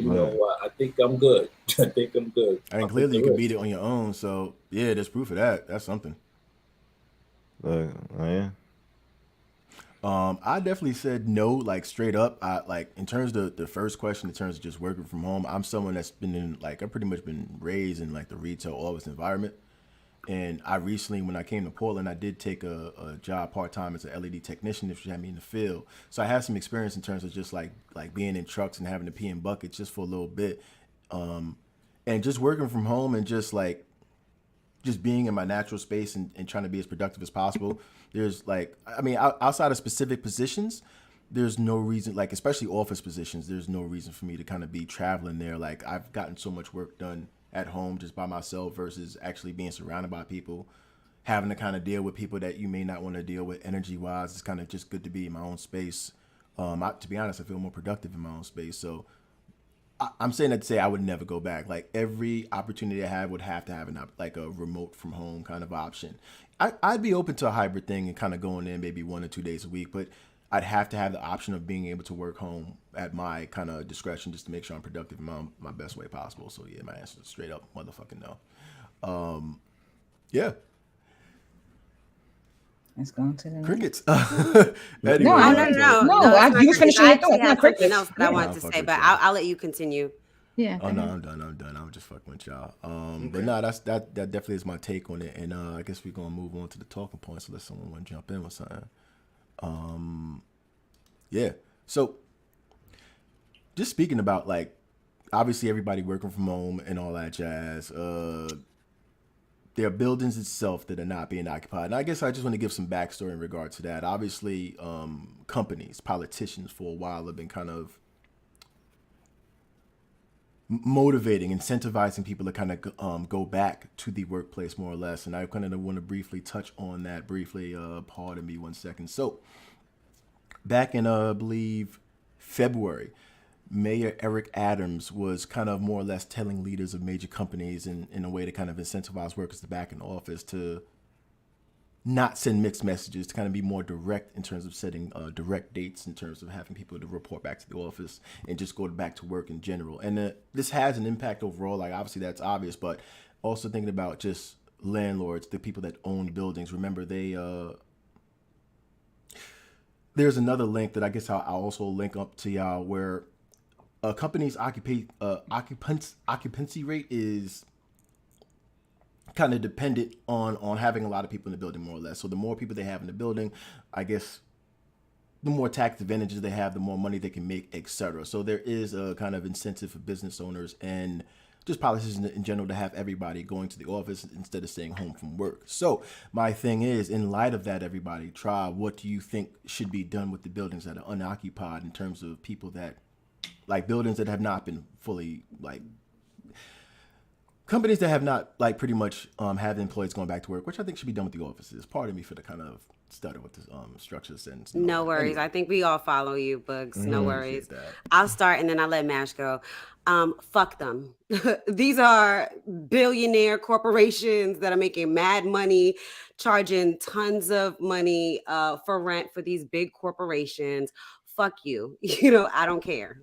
I think I'm good. I think I'm good. I mean, clearly you can beat it on your own. So, yeah, there's proof of that. That's something. Yeah. I definitely said no, like straight up. I like in terms of the first question, in terms of just working from home. I'm someone that's been in I've pretty much been raised in like the retail office environment. And I recently, when I came to Portland, I did take a job part-time as an LED technician if you had me in the field. So I had some experience in terms of just like being in trucks and having to pee in buckets just for a little bit. And just working from home and just being in my natural space and trying to be as productive as possible. There's outside of specific positions, there's no reason, like especially office positions, there's no reason for me to kind of be traveling there. Like I've gotten so much work done at home just by myself versus actually being surrounded by people, having to kind of deal with people that you may not want to deal with energy wise. It's kind of just good to be in my own space. To be honest, I feel more productive in my own space. So I'm saying that to say I would never go back. Like every opportunity I have would have to have like a remote from home kind of option. I'd be open to a hybrid thing and kind of going in maybe 1 or 2 days a week, but I'd have to have the option of being able to work home at my kind of discretion just to make sure I'm productive in my best way possible. So yeah, my answer is straight up motherfucking no. Yeah. Let's go on to the Crickets. No, Anyway, you was finishing your thought. I Not have something crickets. else that I Yeah. wanted I'll to fuck say, with but y'all. I'll let you continue. Yeah. Oh no, I'm done. I'm just fucking with y'all. But no, that definitely is my take on it. And I guess we're gonna move on to the talking points unless someone want to jump in with something. Yeah. So just speaking about like obviously everybody working from home and all that jazz. There are buildings itself that are not being occupied. And I guess I just want to give some backstory in regard to that. Obviously, companies, politicians for a while have been kind of motivating, incentivizing people to kind of go back to the workplace more or less. And I kind of want to briefly touch on that briefly. Pardon me 1 second. So back in, I believe, February, Mayor Eric Adams was kind of more or less telling leaders of major companies in a way to kind of incentivize workers to back in office to not send mixed messages, to kind of be more direct in terms of setting direct dates in terms of having people to report back to the office and just go back to work in general. And this has an impact overall. Like obviously that's obvious, but also thinking about just landlords, the people that own buildings. Remember there's another link that I guess I'll also link up to y'all where a company's occupancy rate is kind of dependent on having a lot of people in the building, more or less. So the more people they have in the building, I guess the more tax advantages they have, the more money they can make, etc. So there is a kind of incentive for business owners and just politicians in general to have everybody going to the office instead of staying home from work. So my thing is, in light of that, everybody, try, what do you think should be done with the buildings that are unoccupied in terms of people that, like buildings that have not been fully, like companies that have not like pretty much have employees going back to work, which I think should be done with the offices. Pardon me for the kind of stutter with the structures and stuff. No worries. Anyway. I think we all follow you, Bugs. No worries. Appreciate that. I'll start and then I'll let Mash go. Fuck them. These are billionaire corporations that are making mad money, charging tons of money for rent for these big corporations. Fuck you. I don't care.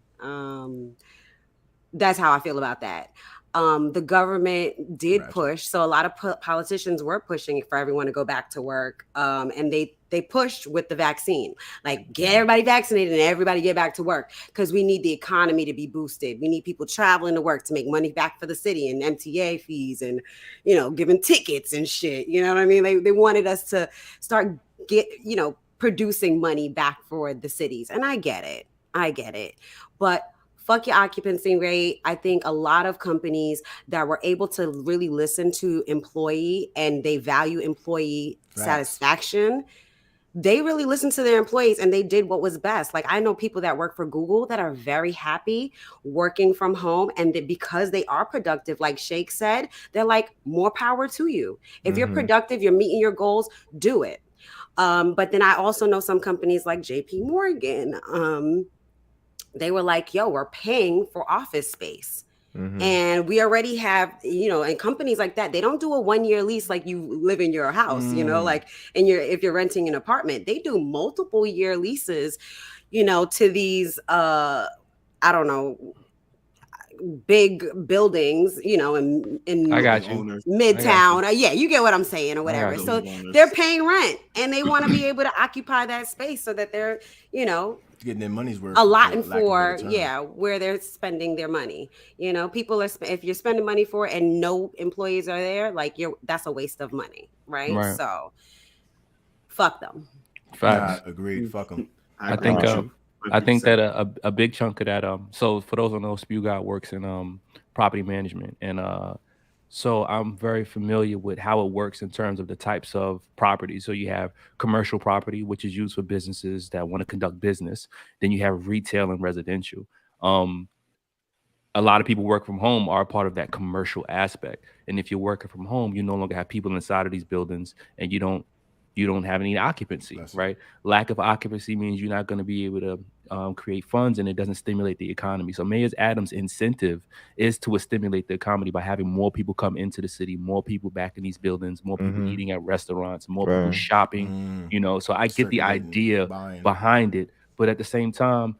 That's how I feel about that. The government did Ratchet. push, so a lot of politicians were pushing for everyone to go back to work, and they pushed with the vaccine, like get everybody vaccinated and everybody get back to work because we need the economy to be boosted. We need people traveling to work to make money back for the city and MTA fees and giving tickets and shit. You know what I mean? They wanted us to start producing money back for the cities, and I get it, but fuck your occupancy rate. I think a lot of companies that were able to really listen to employee and they value employee satisfaction, they really listened to their employees and they did what was best. Like I know people that work for Google that are very happy working from home, and because they are productive, like Shake said, they're like, more power to you. If you're productive, you're meeting your goals, do it. But then I also know some companies like JP Morgan, they were like, yo, we're paying for office space. And we already have, and companies like that, they don't do a 1-year lease like you live in your house, like if you're renting an apartment, they do multiple year leases, to these, I don't know, big buildings, in I got you. Midtown. Yeah, you get what I'm saying or whatever. you. So they're paying rent and they want to be able to occupy that space so that they're, Getting their money's worth. allotting for where they're spending their money. People are if you're spending money for it and no employees are there, like that's a waste of money, right? So fuck them. Facts. Agreed. Fuck them. I think that a big chunk of that so for those who know, SpewGod works in property management, and so I'm very familiar with how it works in terms of the types of property. So you have commercial property, which is used for businesses that want to conduct business. Then you have retail and residential. A lot of people work from home are a part of that commercial aspect. And if you're working from home, you no longer have people inside of these buildings, and you don't you don't have any occupancy, right? Lack of occupancy means you're not going to be able to create funds, and it doesn't stimulate the economy. So Mayor Adams' incentive is to stimulate the economy by having more people come into the city, more people back in these buildings, more people eating at restaurants, more people shopping, you know. So I get the idea behind it, but at the same time,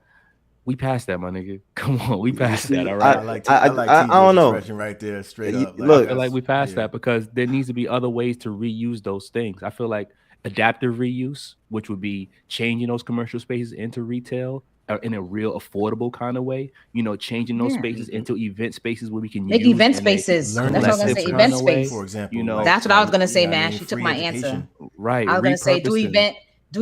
we passed that, my nigga. Come on, we passed that. All right. I don't know. Right there, straight up. Look, I feel like we passed that because there needs to be other ways to reuse those things. I feel like adaptive reuse, which would be changing those commercial spaces into retail in a real affordable kind of way. You know, changing those spaces into event spaces where we can make event spaces. That's what I was gonna say. Event space, for example. You know, that's what I was gonna say, man. She took my answer. Right. I was gonna say do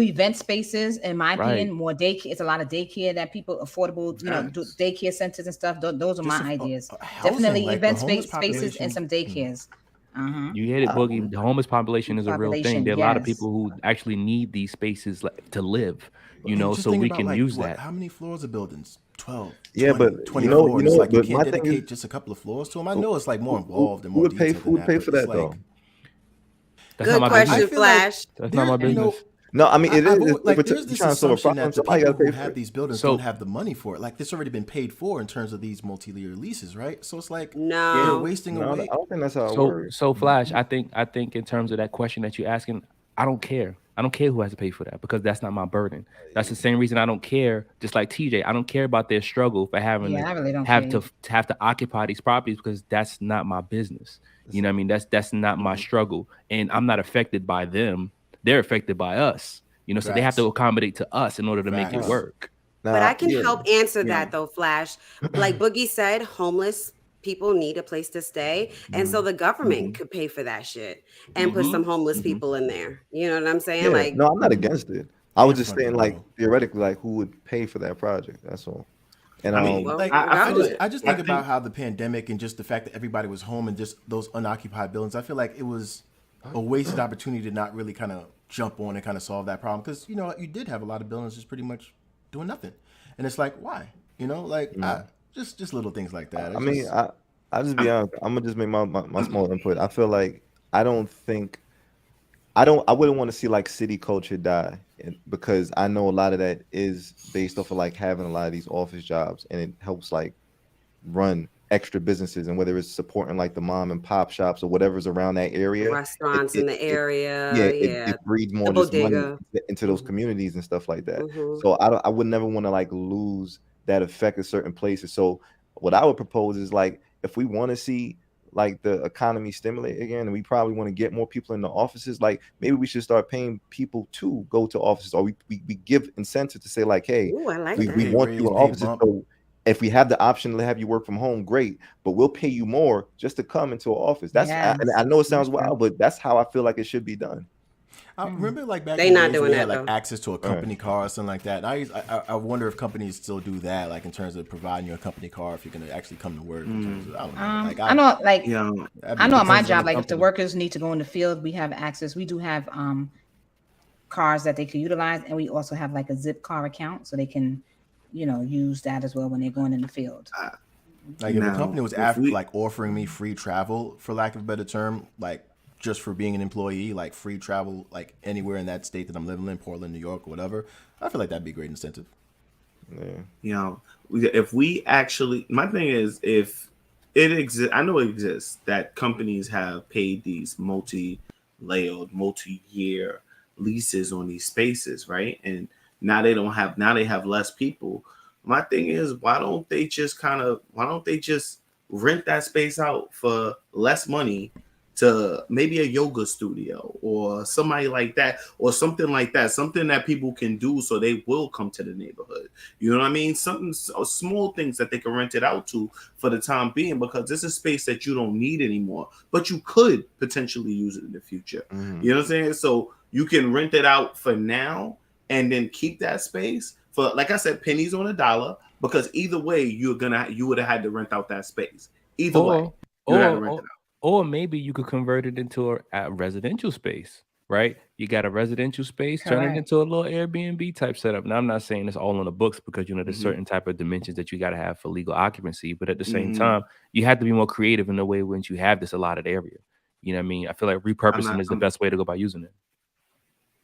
event spaces. In my opinion, more daycare. It's a lot of daycare that people affordable. You know, do daycare centers and stuff. Those are my ideas. Definitely like event spaces and some daycares. You hit it, Boogie. The homeless population is a real thing. There are a lot of people who actually need these spaces to live. You know, so we can use that. How many floors of buildings? 12. Yeah, 20, but 20 floors. You know, like you can't dedicate just a couple of floors to them. I know it's like more involved and more detailed. Who would pay for that though? Good question, Flash. That's not my business. No, I mean it is. Like there's this assumption that the people who have these buildings don't have the money for it. Like it's already been paid for in terms of these multi-year leases, right? So it's like they're wasting away. I don't think that's how it works. So Flash, I think in terms of that question that you're asking, I don't care. I don't care who has to pay for that because that's not my burden. That's the same reason I don't care. Just like TJ, I don't care about their struggle for having to occupy these properties because that's not my business. You know what I mean? That's not my struggle, and I'm not affected by them. They're affected by us. You know, so they have to accommodate to us in order to make it work. But I can help answer that though, Flash. Like Boogie said, homeless people need a place to stay, and so the government could pay for that shit and put some homeless people in there. You know what I'm saying? Yeah. Like, no, I'm not against it. I was just saying, like, theoretically, like, who would pay for that project? That's all. And I mean, like, I just think about how the pandemic and just the fact that everybody was home and just those unoccupied buildings. I feel like it was a wasted opportunity to not really kind of jump on and kind of solve that problem because you know you did have a lot of buildings just pretty much doing nothing, and it's like why? You know, like just little things like that. I mean, I just be honest. I'm gonna just make my small input. I feel like I wouldn't want to see like city culture die because I know a lot of that is based off of like having a lot of these office jobs, and it helps like run extra businesses, and whether it's supporting like the mom and pop shops or whatever's around that area, restaurants in the area. It breeds more just money into those communities and stuff like that. So I would never want to like lose that effect at certain places. So what I would propose is like if we want to see like the economy stimulate again, and we probably want to get more people in the offices, like maybe we should start paying people to go to offices, or we give incentive to say like, hey, we want you in offices. So if we have the option to have you work from home, great, but we'll pay you more just to come into an office. That's and I know it sounds wild, but that's how I feel like it should be done. I remember like back they in the not days doing we that had like access to a company car or something like that. And I wonder if companies still do that, like in terms of providing you a company car if you're gonna actually come to work. In terms of, I know at my job, like if the workers need to go in the field, we have access. We do have cars that they can utilize, and we also have like a zip car account so they can, you know, use that as well when they're going in the field. Like if a company was like offering me free travel, for lack of a better term, like just for being an employee, like free travel, like anywhere in that state that I'm living in, Portland, New York, or whatever, I feel like that'd be a great incentive. Yeah. You know, if we actually, my thing is, if it exists, I know it exists, that companies have paid these multi-layered, multi-year leases on these spaces, right? And now they have less people. My thing is, why don't they just rent that space out for less money to maybe a yoga studio or somebody like that, or something like that, something that people can do so they will come to the neighborhood. You know what I mean? Something small things that they can rent it out to for the time being, because this is space that you don't need anymore, but you could potentially use it in the future. You know what I'm saying? So you can rent it out for now and then keep that space for, like I said, pennies on a dollar, because either way you would have had to rent out that space. Either way, you had to rent it out. Or maybe you could convert it into a residential space, right? You got a residential space, turn it into a little Airbnb type setup. Now, I'm not saying it's all on the books because, you know, there's certain type of dimensions that you got to have for legal occupancy. But at the same time, you have to be more creative in the way when you have this allotted area. You know what I mean? I feel like repurposing is the best way to go about using it.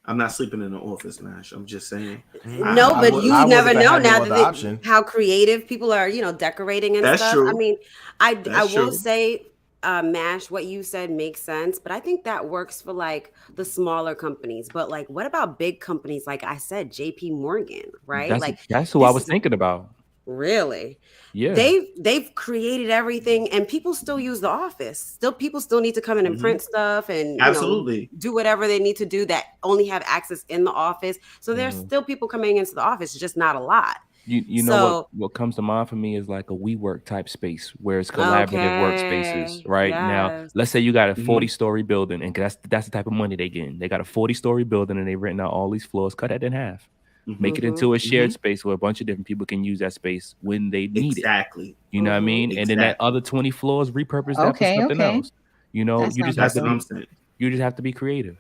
I'm not sleeping in the office, Mash. I'm just saying. No, but you I would never if I know had no now other that option. how creative people are, decorating and That's stuff. true. I mean, I That's will true. say, Mash, what you said makes sense, but I think that works for like the smaller companies. But like, what about big companies? Like I said, JP Morgan, right? That's who I this was is thinking about. really. Yeah. They've created everything, and people still use the office. People still need to come in and print stuff and Absolutely. do whatever they need to do that only have access in the office. So there's still people coming into the office, just not a lot. You know what comes to mind for me is like a WeWork type space where it's collaborative workspaces, right? Now, Yes. let's say you got a 40-story building, and that's the type of money they getting. They got a 40-story building, and they renting out all these floors, cut that in half. Make it into a shared space where a bunch of different people can use that space when they need Exactly. it. You know what I mean? And then that other 20 floors, repurpose that for something else. You know, That you just sounds have to like be, you just have to be creative.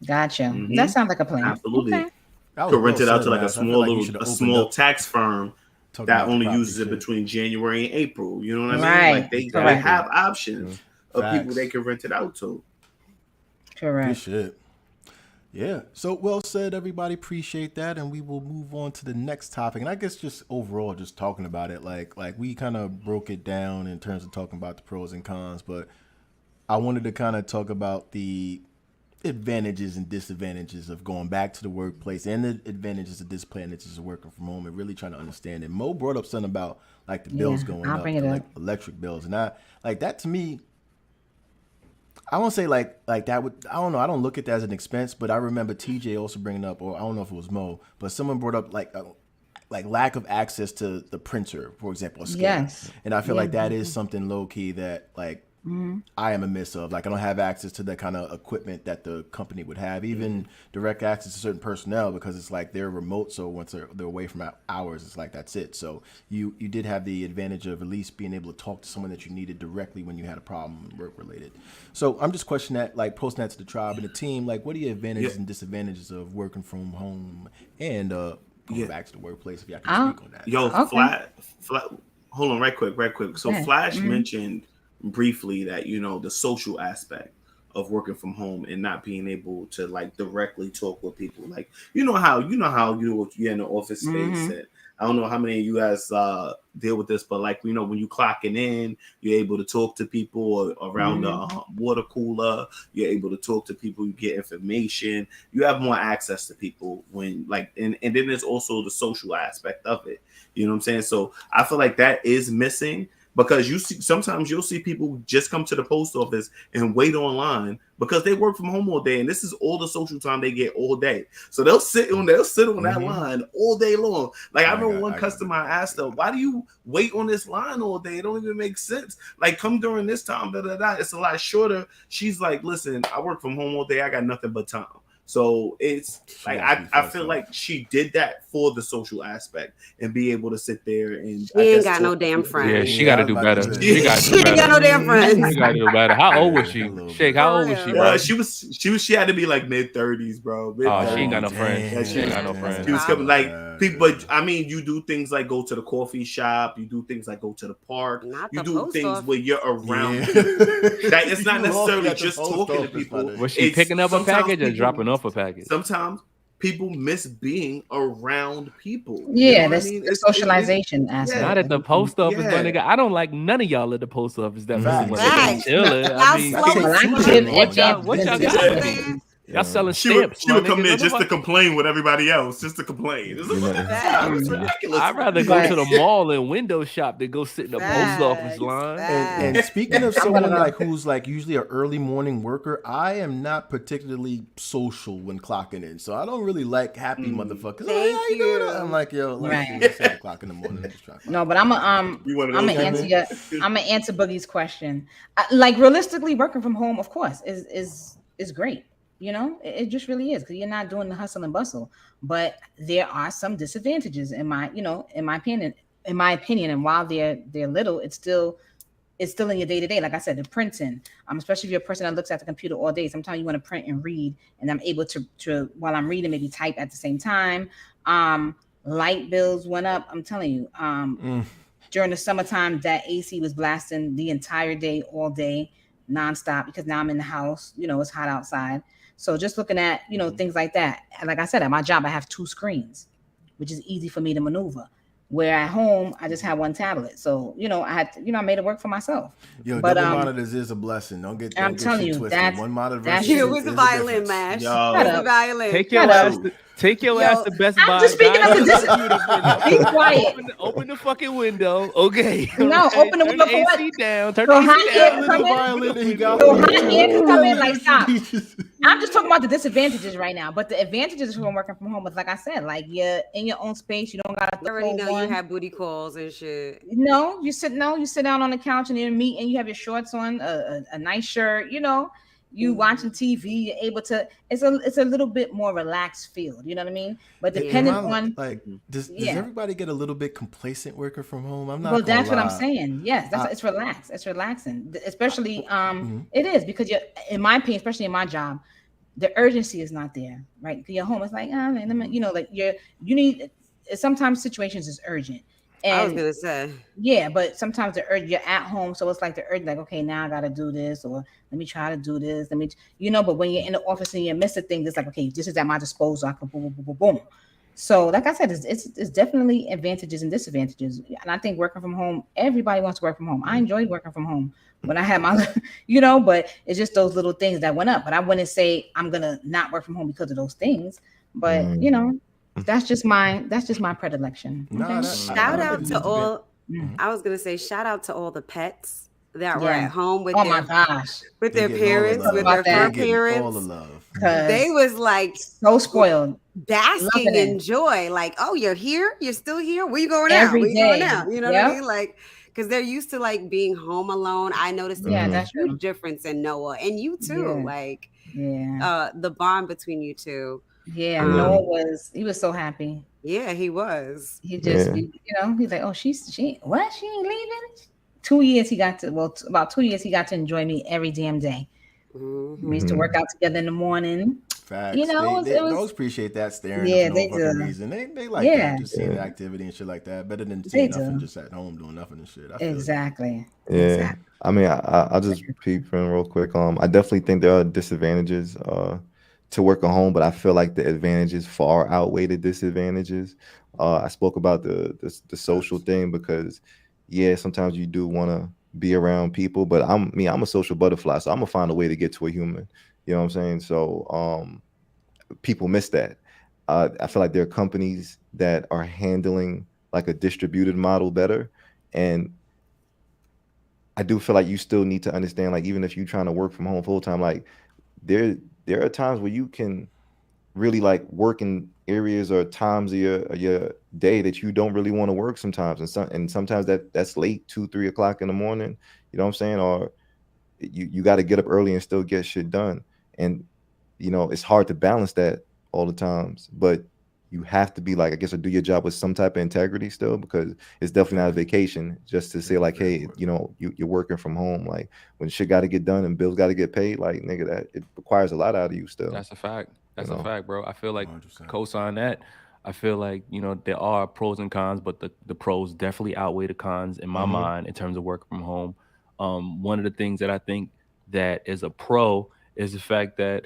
Gotcha. That sounds like a plan. Absolutely. Okay. Could rent it out to like Mash. I feel like you should a have small opened up tax firm talking that about the only property uses it shit. between January and April. You know what I mean? Right. Like they Correct. have options of people Facts. they can rent it out to. Good Correct. shit. Yeah. So well said, everybody. Appreciate that, and we will move on to the next topic. And I guess just overall, just talking about it, like we kind of broke it down in terms of talking about the pros and cons, but I wanted to kind of talk about the advantages and disadvantages of going back to the workplace and the advantages and disadvantages of working from home and really trying to understand it. Mo brought up something about like the bills going I'll up, bring it like up. electric bills, and I like that to me. I won't say like that would, I don't know, I don't look at that as an expense, but I remember TJ also bringing up, or I don't know if it was Mo, but someone brought up like lack of access to the printer, for example, a scanner. Yes. And I feel like that is something low key that like I am a miss of. Like I don't have access to that kind of equipment that the company would have, even direct access to certain personnel, because it's like they're remote. So once they're away from hours, it's like that's it. So you did have the advantage of at least being able to talk to someone that you needed directly when you had a problem work related. So I'm just questioning that, like posting that to the tribe and the team, like what are your advantages and disadvantages of working from home and going back to the workplace, if y'all can speak on that. Yo, Okay. Flat, hold on, right quick. So Yeah. Flash mentioned briefly that the social aspect of working from home and not being able to like directly talk with people. Like you're in the office space. And I don't know how many of you guys deal with this, but like when you clocking in, you're able to talk to people around the water cooler. You're able to talk to people. You get information. You have more access to people when like, and then there's also the social aspect of it. You know what I'm saying? So I feel like that is missing. Because sometimes you'll see people just come to the post office and wait online because they work from home all day, and this is all the social time they get all day. So they'll sit on that line all day long. Like I remember one customer, I asked her, "Why do you wait on this line all day? It don't even make sense. Like come during this time, It's a lot shorter." She's like, "Listen, I work from home all day. I got nothing but time." So it's like I feel like she did that for the social aspect and be able to sit there and She ain't got no damn friends. Yeah, she got to do better. She got to She do ain't better. got no damn friends. She got to do better. How old was she? Shake, how old was she, bro? She had to be like mid-30s, bro. Oh, she ain't got no friends. Yeah, She ain't got no friends. She was coming like people, but I mean, you do things like go to the coffee shop. You do things like go to the park. You do things where you're around. That it's not necessarily just talking to people. Was she picking up a package or dropping off a package? Sometimes people miss being around people. Yeah, you know that's the socialization aspect. Not at the post office, my nigga. I don't like none of y'all at the post office. That Facts. chilling. Y'all slow. What y'all got? Y'all selling stamps. She would come in just to complain with everybody else, just to complain. It's ridiculous. I'd rather go to the mall and window shop than go sit in the post office line. And speaking of someone like who's like usually an early morning worker, I am not particularly social when clocking in, so I don't really like happy motherfuckers. Thank you. I'm like, yo, like it's 7 o'clock in the morning. No, but I'm gonna answer Boogie's question. Like realistically, working from home, of course, is great. You know, it just really is because you're not doing the hustle and bustle. But there are some disadvantages in my opinion. And while they're little, it's still in your day to day. Like I said, the printing, especially if you're a person that looks at the computer all day. Sometimes you want to print and read, and I'm able to while I'm reading, maybe type at the same time. Light bills went up. I'm telling you. During the summertime, that AC was blasting the entire day, all day. nonstop because now I'm in the house, it's hot outside. So just looking at, things like that. And like I said, at my job, I have 2 screens, which is easy for me to maneuver. Where at home, I just have 1 tablet. So, I made it work for myself. But double monitors is a blessing. Don't get telling you, twisted. One monitor that's versus with the violin, Mash. Yo. The violin. Take your ass to Best Buy. I'm just speaking of the Be quiet. Open the fucking window. Okay. No, open the window for what? AC down. Turn So the hot AC air down. can come in. So hot air can come in. Like, stop. I'm just talking about the disadvantages right now. But the advantages from working from home is, like I said, like you're in your own space. You don't got to. I already know you have booty calls and shit. No, you sit down on the couch and you meet and you have your shorts on, a nice shirt. You watching TV, you're able to. It's a little bit more relaxed feel. You know what I mean? But depending on does everybody get a little bit complacent working from home? I'm not. Well, that's what I'm saying. Yes, it's relaxed. It's relaxing, especially it is because in my opinion, especially in my job, the urgency is not there. Right? You're home. It's like like you need. Sometimes situations is urgent. And I was gonna say, yeah, but sometimes you're at home, so it's like the urge, like, okay, now I gotta do this, or let me try to do this, but when you're in the office and you miss a thing, it's like, okay, this is at my disposal, I can boom, boom, boom, boom, boom. So, like I said, it's definitely advantages and disadvantages, and I think working from home, everybody wants to work from home. I enjoyed working from home when I had my, but it's just those little things that went up. But I wouldn't say I'm gonna not work from home because of those things, but that's just my predilection. Okay? Shout out to all. I was gonna say shout out to all the pets that were at home with with their parents, with their fur parents. All the love. They was like so spoiled, basking in joy. Like, oh, you're here, you're still here. Where you going now? Where you going now? You know what I mean? Like, because they're used to like being home alone. I noticed a huge difference in Noah and you too. Like, the bond between you two. Yeah, Noah was so happy. Yeah, he was. He just, he's like, oh, she ain't leaving. 2 years he got to, about 2 years he got to enjoy me every damn day. Mm-hmm. We used to work out together in the morning. Facts. They always appreciate that staring. Yeah, for no fucking reason. They like that, just seeing the activity and shit like that. Better than seeing nothing, just at home doing nothing and shit. Exactly. Yeah. Exactly. I mean, I'll just peep in real quick. I definitely think there are disadvantages to work at home, but I feel like the advantages far outweigh the disadvantages. I spoke about the social thing because, sometimes you do want to be around people, but I'm a social butterfly, so I'm gonna find a way to get to a human. You know what I'm saying? So people miss that. I feel like there are companies that are handling like a distributed model better, and I do feel like you still need to understand, like, even if you're trying to work from home full time, like there are times where you can really like work in areas or times of your day that you don't really want to work sometimes, and sometimes that's late, 2-3 o'clock in the morning. You know what I'm saying? Or you got to get up early and still get shit done, and it's hard to balance that all the times, but you have to be like, I guess, or do your job with some type of integrity still, because it's definitely not a vacation just to say like, hey, you're working from home. Like, when shit got to get done and bills got to get paid, like, nigga, that it requires a lot out of you still. That's a fact. That's a fact, bro. I feel like 100%. Co-sign that. I feel like, there are pros and cons, but the pros definitely outweigh the cons in my mind in terms of working from home. One of the things that I think that is a pro is the fact that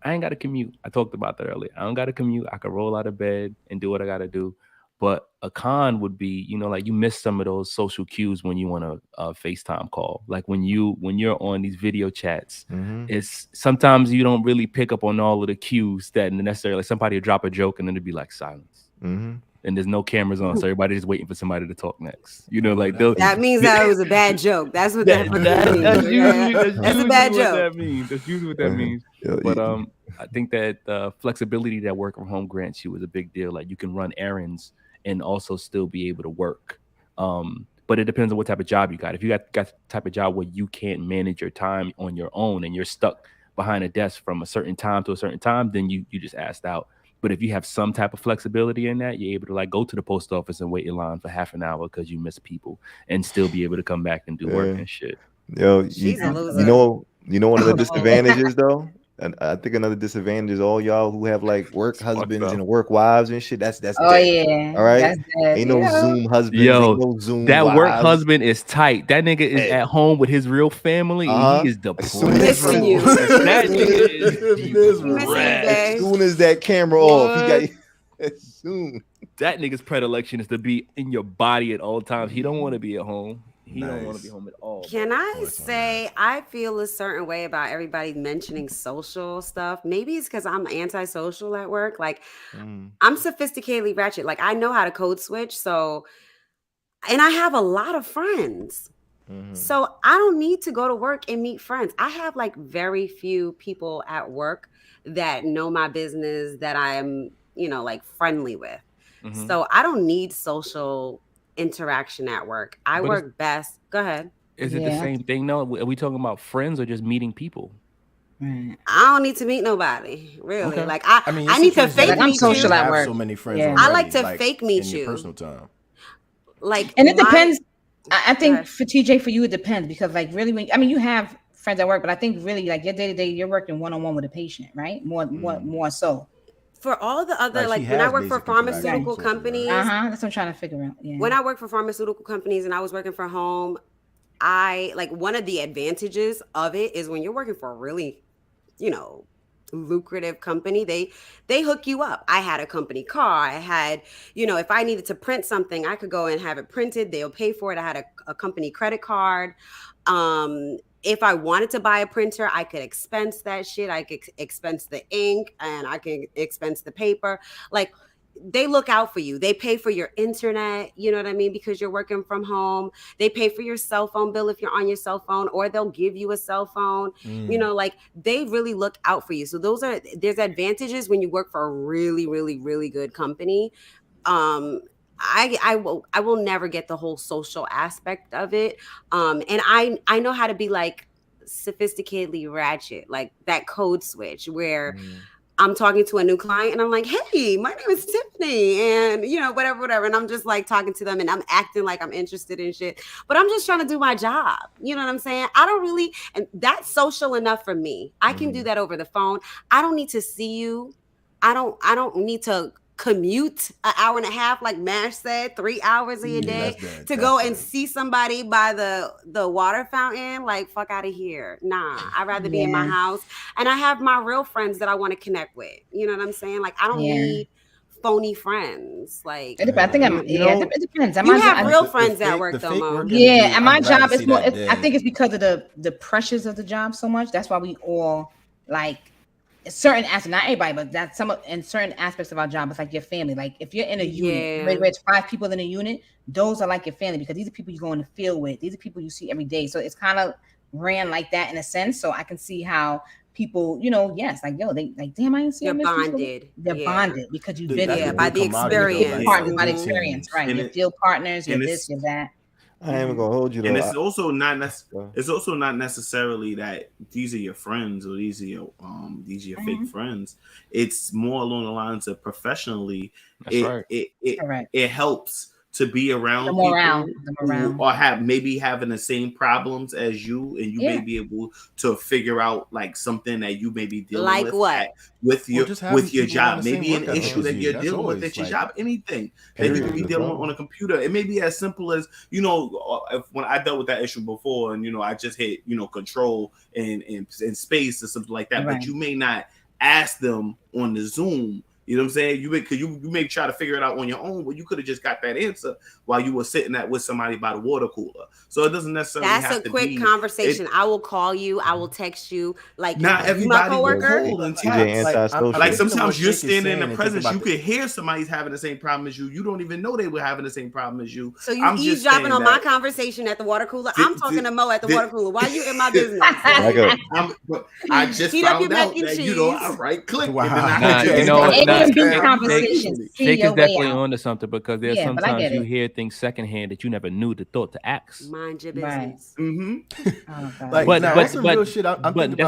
I ain't got to commute. I talked about that earlier. I don't got to commute. I can roll out of bed and do what I got to do. But a con would be, like, you miss some of those social cues when you want a FaceTime call. Like when you're on these video chats, it's sometimes you don't really pick up on all of the cues that necessarily, like, somebody will drop a joke and then it'd be like silence. And there's no cameras on, so everybody's just waiting for somebody to talk next. Like that means that it was a bad joke. That's what that means. That's a bad joke. That's usually what that means. But I think that the flexibility that work from home grants you is a big deal. Like, you can run errands and also still be able to work. But it depends on what type of job you got. If you got the type of job where you can't manage your time on your own and you're stuck behind a desk from a certain time to a certain time, then you just asked out. But if you have some type of flexibility in that, you're able to like go to the post office and wait in line for half an hour because you miss people and still be able to come back and do work and shit. Yo, you know one of the disadvantages though? And I think another disadvantage is all y'all who have like work husbands up. and work wives and shit. That's Oh dead. yeah. All right. That's dead. Ain't no Yeah. Zoom husbands. Yo, ain't no Zoom that wives. work husband is tight. That nigga is Hey. at home with his real family, and he is As soon as- Missing you. That nigga is Miserable. Missing you, depressed. babe. As soon as that camera off, he got as soon. That nigga's predilection is to be in your body at all times. He don't want to be at home. He don't want to be home at all. Can I say I feel a certain way about everybody mentioning social stuff? Maybe it's because I'm antisocial at work. Like I'm sophisticatedly ratchet. Like I know how to code switch. So, and I have a lot of friends. So I don't need to go to work and meet friends. I have like very few people at work that know my business that I am, like friendly with. So I don't need social interaction at work. I But work best. Go ahead. Is it the same thing? No, are we talking about friends or just meeting people? I don't need to meet nobody, really. Okay. Like I mean, need to fake like, I'm meet social you. at have work. so many friends. Yeah. I already, like to fake meet in your you. personal time. Like, And it depends. I think ahead. for TJ, for you, it depends because, like, really, you have friends at work, but I think really, like, your day to day, you're working one on one with a patient, right? More so. For all the other, Like, she when I has work for basic interactions pharmaceutical with you, right? companies, That's what I'm trying to figure out. Yeah. when I work for pharmaceutical companies and I was working from home, I like one of the advantages of it is when you're working for a really, lucrative company, they hook you up. I had a company car. I had, if I needed to print something, I could go and have it printed. They'll pay for it. I had a company credit card. If I wanted to buy a printer, I could expense that shit. I could expense the ink and I can expense the paper. Like, they look out for you. They pay for your internet, you know what I mean? Because you're working from home. They pay for your cell phone bill if you're on your cell phone, or they'll give you a cell phone. Like they really look out for you. So there's advantages when you work for a really, really, really good company. I will never get the whole social aspect of it. And I know how to be like sophisticatedly ratchet, like that code switch where I'm talking to a new client and I'm like, hey, my name is Tiffany, and whatever. And I'm just like talking to them and I'm acting like I'm interested in shit, but I'm just trying to do my job. You know what I'm saying? I don't really, and that's social enough for me. I can do that over the phone. I don't need to see you. I don't need to commute an hour and a half, like Mash said, 3 hours a day to go and see somebody by the water fountain. Like, fuck out of here. Nah, I'd rather be in my house. And I have my real friends that I want to connect with. You know what I'm saying? Like, I don't need phony friends. Like, I think it depends. You have real friends at work, though, Mo. Yeah, and my job is more. I think it's because of the pressures of the job so much. That's why we all like certain aspects, not everybody, but that's in certain aspects of our job. It's like your family. Like if you're in a unit where it's 5 people in a unit, those are like your family because these are people you go in the field with. These are people you see every day. So it's kind of ran like that in a sense. So I can see how people, yes, like they like, damn, I ain't see. You're bonded. They're bonded because you've been by the experience. Partners, by the experience, right? You're field partners. You're this, you're that. I ain't even gonna hold you though. And it's also not necessarily that these are your friends or these are your fake friends. It's more along the lines of professionally. It helps to be around people who are having the same problems as you, and you may be able to figure out like something that you may be dealing with your job, maybe an issue that you're dealing with at your job, anything that you could be dealing with on a computer. It may be as simple as when I dealt with that issue before, and I just hit control and space or something like that, but you may not ask them on the Zoom. You know what I'm saying? You may try to figure it out on your own, but you could have just got that answer while you were sitting with somebody by the water cooler. So it doesn't necessarily have to be. That's a quick conversation. I will call you. I will text you. Like, not everybody will call and text. Like sometimes you're standing in the presence. You could hear somebody's having the same problem as you. You don't even know they were having the same problem as you. So you eavesdropping on my conversation at the water cooler. I'm talking to Mo at the water cooler. Why you in my business? I just found out that I right clicked. Jake is definitely onto something because there's sometimes you hear things secondhand that you never knew the thought to ask. Mind your business. But that's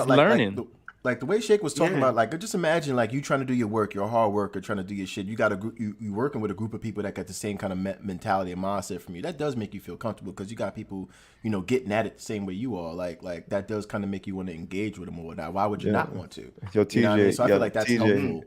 learning. like the way Shake was talking Yeah. about, like just imagine like you trying to do your work, your hard work, or trying to do your shit. You got a group, you working with a group of people that got the same kind of mentality and mindset from you. That does make you feel comfortable because you got people, you know, getting at it the same way you are. Like that does kind of make you want to engage with them or whatnot. Why would you not want to? Yo, TJ, You know what I mean? So I yo, feel like that's TJ. helpful.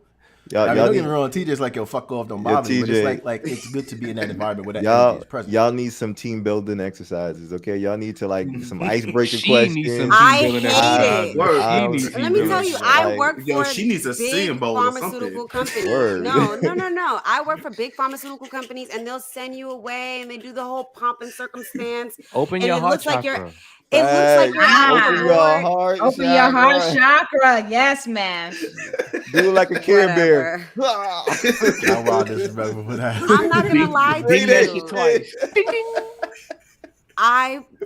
Y'all, I mean, y'all don't need, get me wrong. TJ's like, yo, fuck off, don't Yo, bother me. But TJ. it's like it's good to be in that environment where that energy is present. y'all need some team building exercises, okay? Y'all need to like some icebreaking She needs some questions. I team building hate exercises. it. Word. She needs Let team me building tell you, exercises. I Like, work yo, for she needs a big singing bowl or pharmaceutical something. companies. Word. No. I work for big pharmaceutical companies, and they'll send you away, and they do the whole pomp and circumstance. Open And your it heart looks like you're. chakra. It looks like you're at Facts. an Open your award. heart, Open your heart chakra. chakra. Yes, man. Do it like a Care Bear. Whatever. How wild this remember what happened. I'm not gonna lie to Ding that you. shit twice. Ding ding.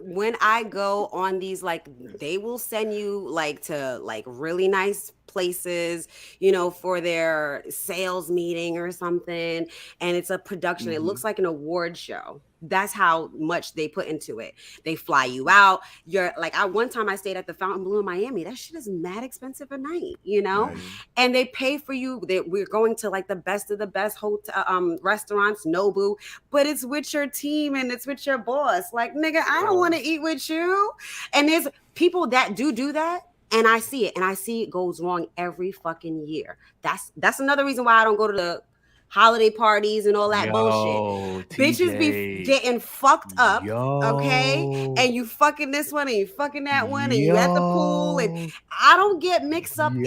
When I go on these, like, they will send you like to like really nice places, you know, for their sales meeting or something, and it's a production. It looks like an award show. That's how much they put into it. They fly you out. You're like, one time I stayed at the Fountain Blue in Miami. That shit is mad expensive a night, you know. Right. And they pay for you. We're going to like the best of the best hotel restaurants, Nobu, but it's with your team and it's with your boss. Like, nigga, I don't want to eat with you. And there's people that do that. And I see it, and I see it goes wrong every fucking year. That's another reason why I don't go to the holiday parties and all that bullshit. Bitches be TJ. getting fucked up, Yo. okay? And you fucking this one and you fucking that one, and you at the pool, and I don't get mixed up in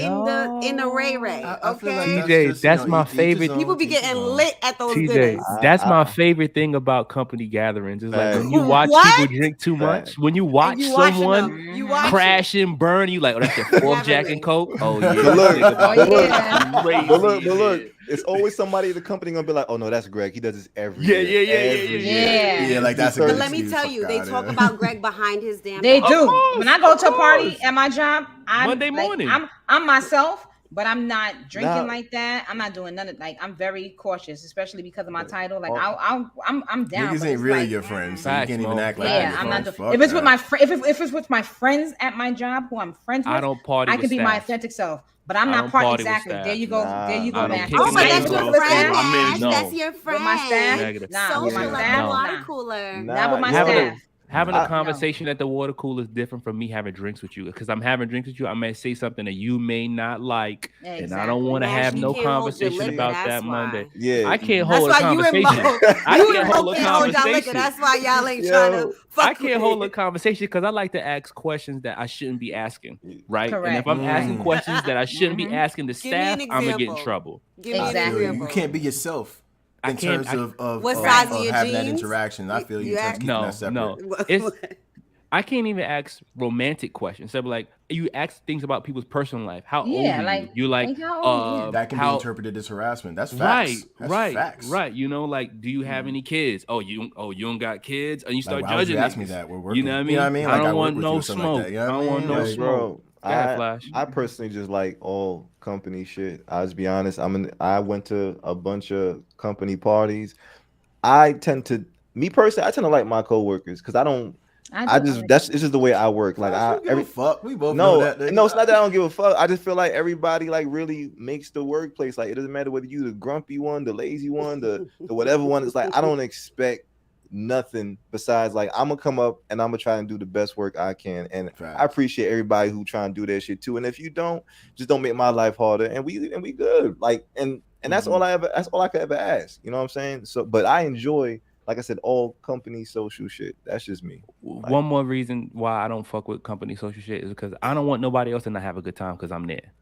the Ray Ray, I feel like okay? TJ, just, that's you know, my each his favorite- own, People be each his getting own. lit at those TJ, dinners. that's my favorite thing about company gatherings. It's like when you Facts. watch What? people drink too much, Facts. when you And watch you watching someone them. You watching. crash and burn, you like, oh, that's your fourth Jack and Coke. Oh yeah, But look, nigga about Oh, to go yeah. crazy, but look, yeah. it's always somebody in the company gonna be like, oh no, that's Greg. He does this every Yeah, year. yeah, Every yeah. year. Yeah, like that's a But good But let me excuse. tell Fuck you, they outta talk here. about Greg behind his damn They back. do. course, When I go of to a party course. at my job, I'm Monday like, morning. I'm myself, but I'm not drinking Nah. like that. I'm not doing none of like. I'm very cautious, especially because of my title. Like Oh. I'm down. Niggas but ain't it's really like, your friends, so you Facts, can't even Mo. act like Yeah, that. I'm not. Fuck If it's with that. my if it's with my friends at my job who I'm friends with, I don't party I with can be my staff. authentic self. But I'm I not don't part party with exactly. staff. There you go. There you Nah, go, I don't Nash. kick Oh, it but in that's the your room. friend, I'm in. Nash. No. That's your With friend. my staff, Negative. nah. With my Social at staff, the water nah. cooler. Not with my yo, staff. Having I- a conversation at the water cooler is different from me having drinks with you. Because I'm having drinks with you, I may say something that you may not like, and I Exactly. don't want to Nash, have you no can't hold your conversation liquor, about that's that why. Monday. Yeah, I can't That's hold a why you and conversation. Mo, I you can't and Mo hold a can't hold y'all liquor. conversation. That's why y'all ain't Yo, trying to fuck I can't hold a with it. conversation because I like to ask questions that I shouldn't be asking, right? And if Correct. I'm asking Mm. questions that I shouldn't be asking the Give me an staff, I'm gonna get in example. trouble. Give me an Exactly. You example. can't be yourself I in can't- terms of What size are of your having that jeans? interaction. I feel you, You in terms act- of keeping No, that separate. no. It's I can't even ask romantic questions. So like you ask things about people's personal life. How Yeah, old are like- you? You like like how old, yeah. That can how, be interpreted as harassment. That's right, facts. That's right, facts. right. You know, like, do you have any kids? Oh, you don't got kids, and you Like, start why would judging you ask me niggas. that? We're You working. know what I mean? You know what I mean? I Like, don't I work want with you no or something like smoke. that. You know I what I don't want mean? no Like, Like, smoke. bro, Go ahead, Flash. I personally just like all company shit. I'll just be honest. I went to a bunch of company parties. Me personally, I tend to like my coworkers because it's just the way I work. Like I don't give a fuck. We both know that. nigga. no, it's not that I don't give a fuck. I just feel like everybody like really makes the workplace. Like it doesn't matter whether you the grumpy one, the lazy one, the whatever one. It's like I don't expect nothing besides like I'm gonna come up and I'm gonna try and do the best work I can. And Facts. I appreciate everybody who try and do that shit too. And if you don't, just don't make my life harder. And we good. Like and that's all I could ever ask. You know what I'm saying? So, but I enjoy. Like I said, all company social shit. That's just me. One more reason why I don't fuck with company social shit is because I don't want nobody else to not have a good time because I'm there.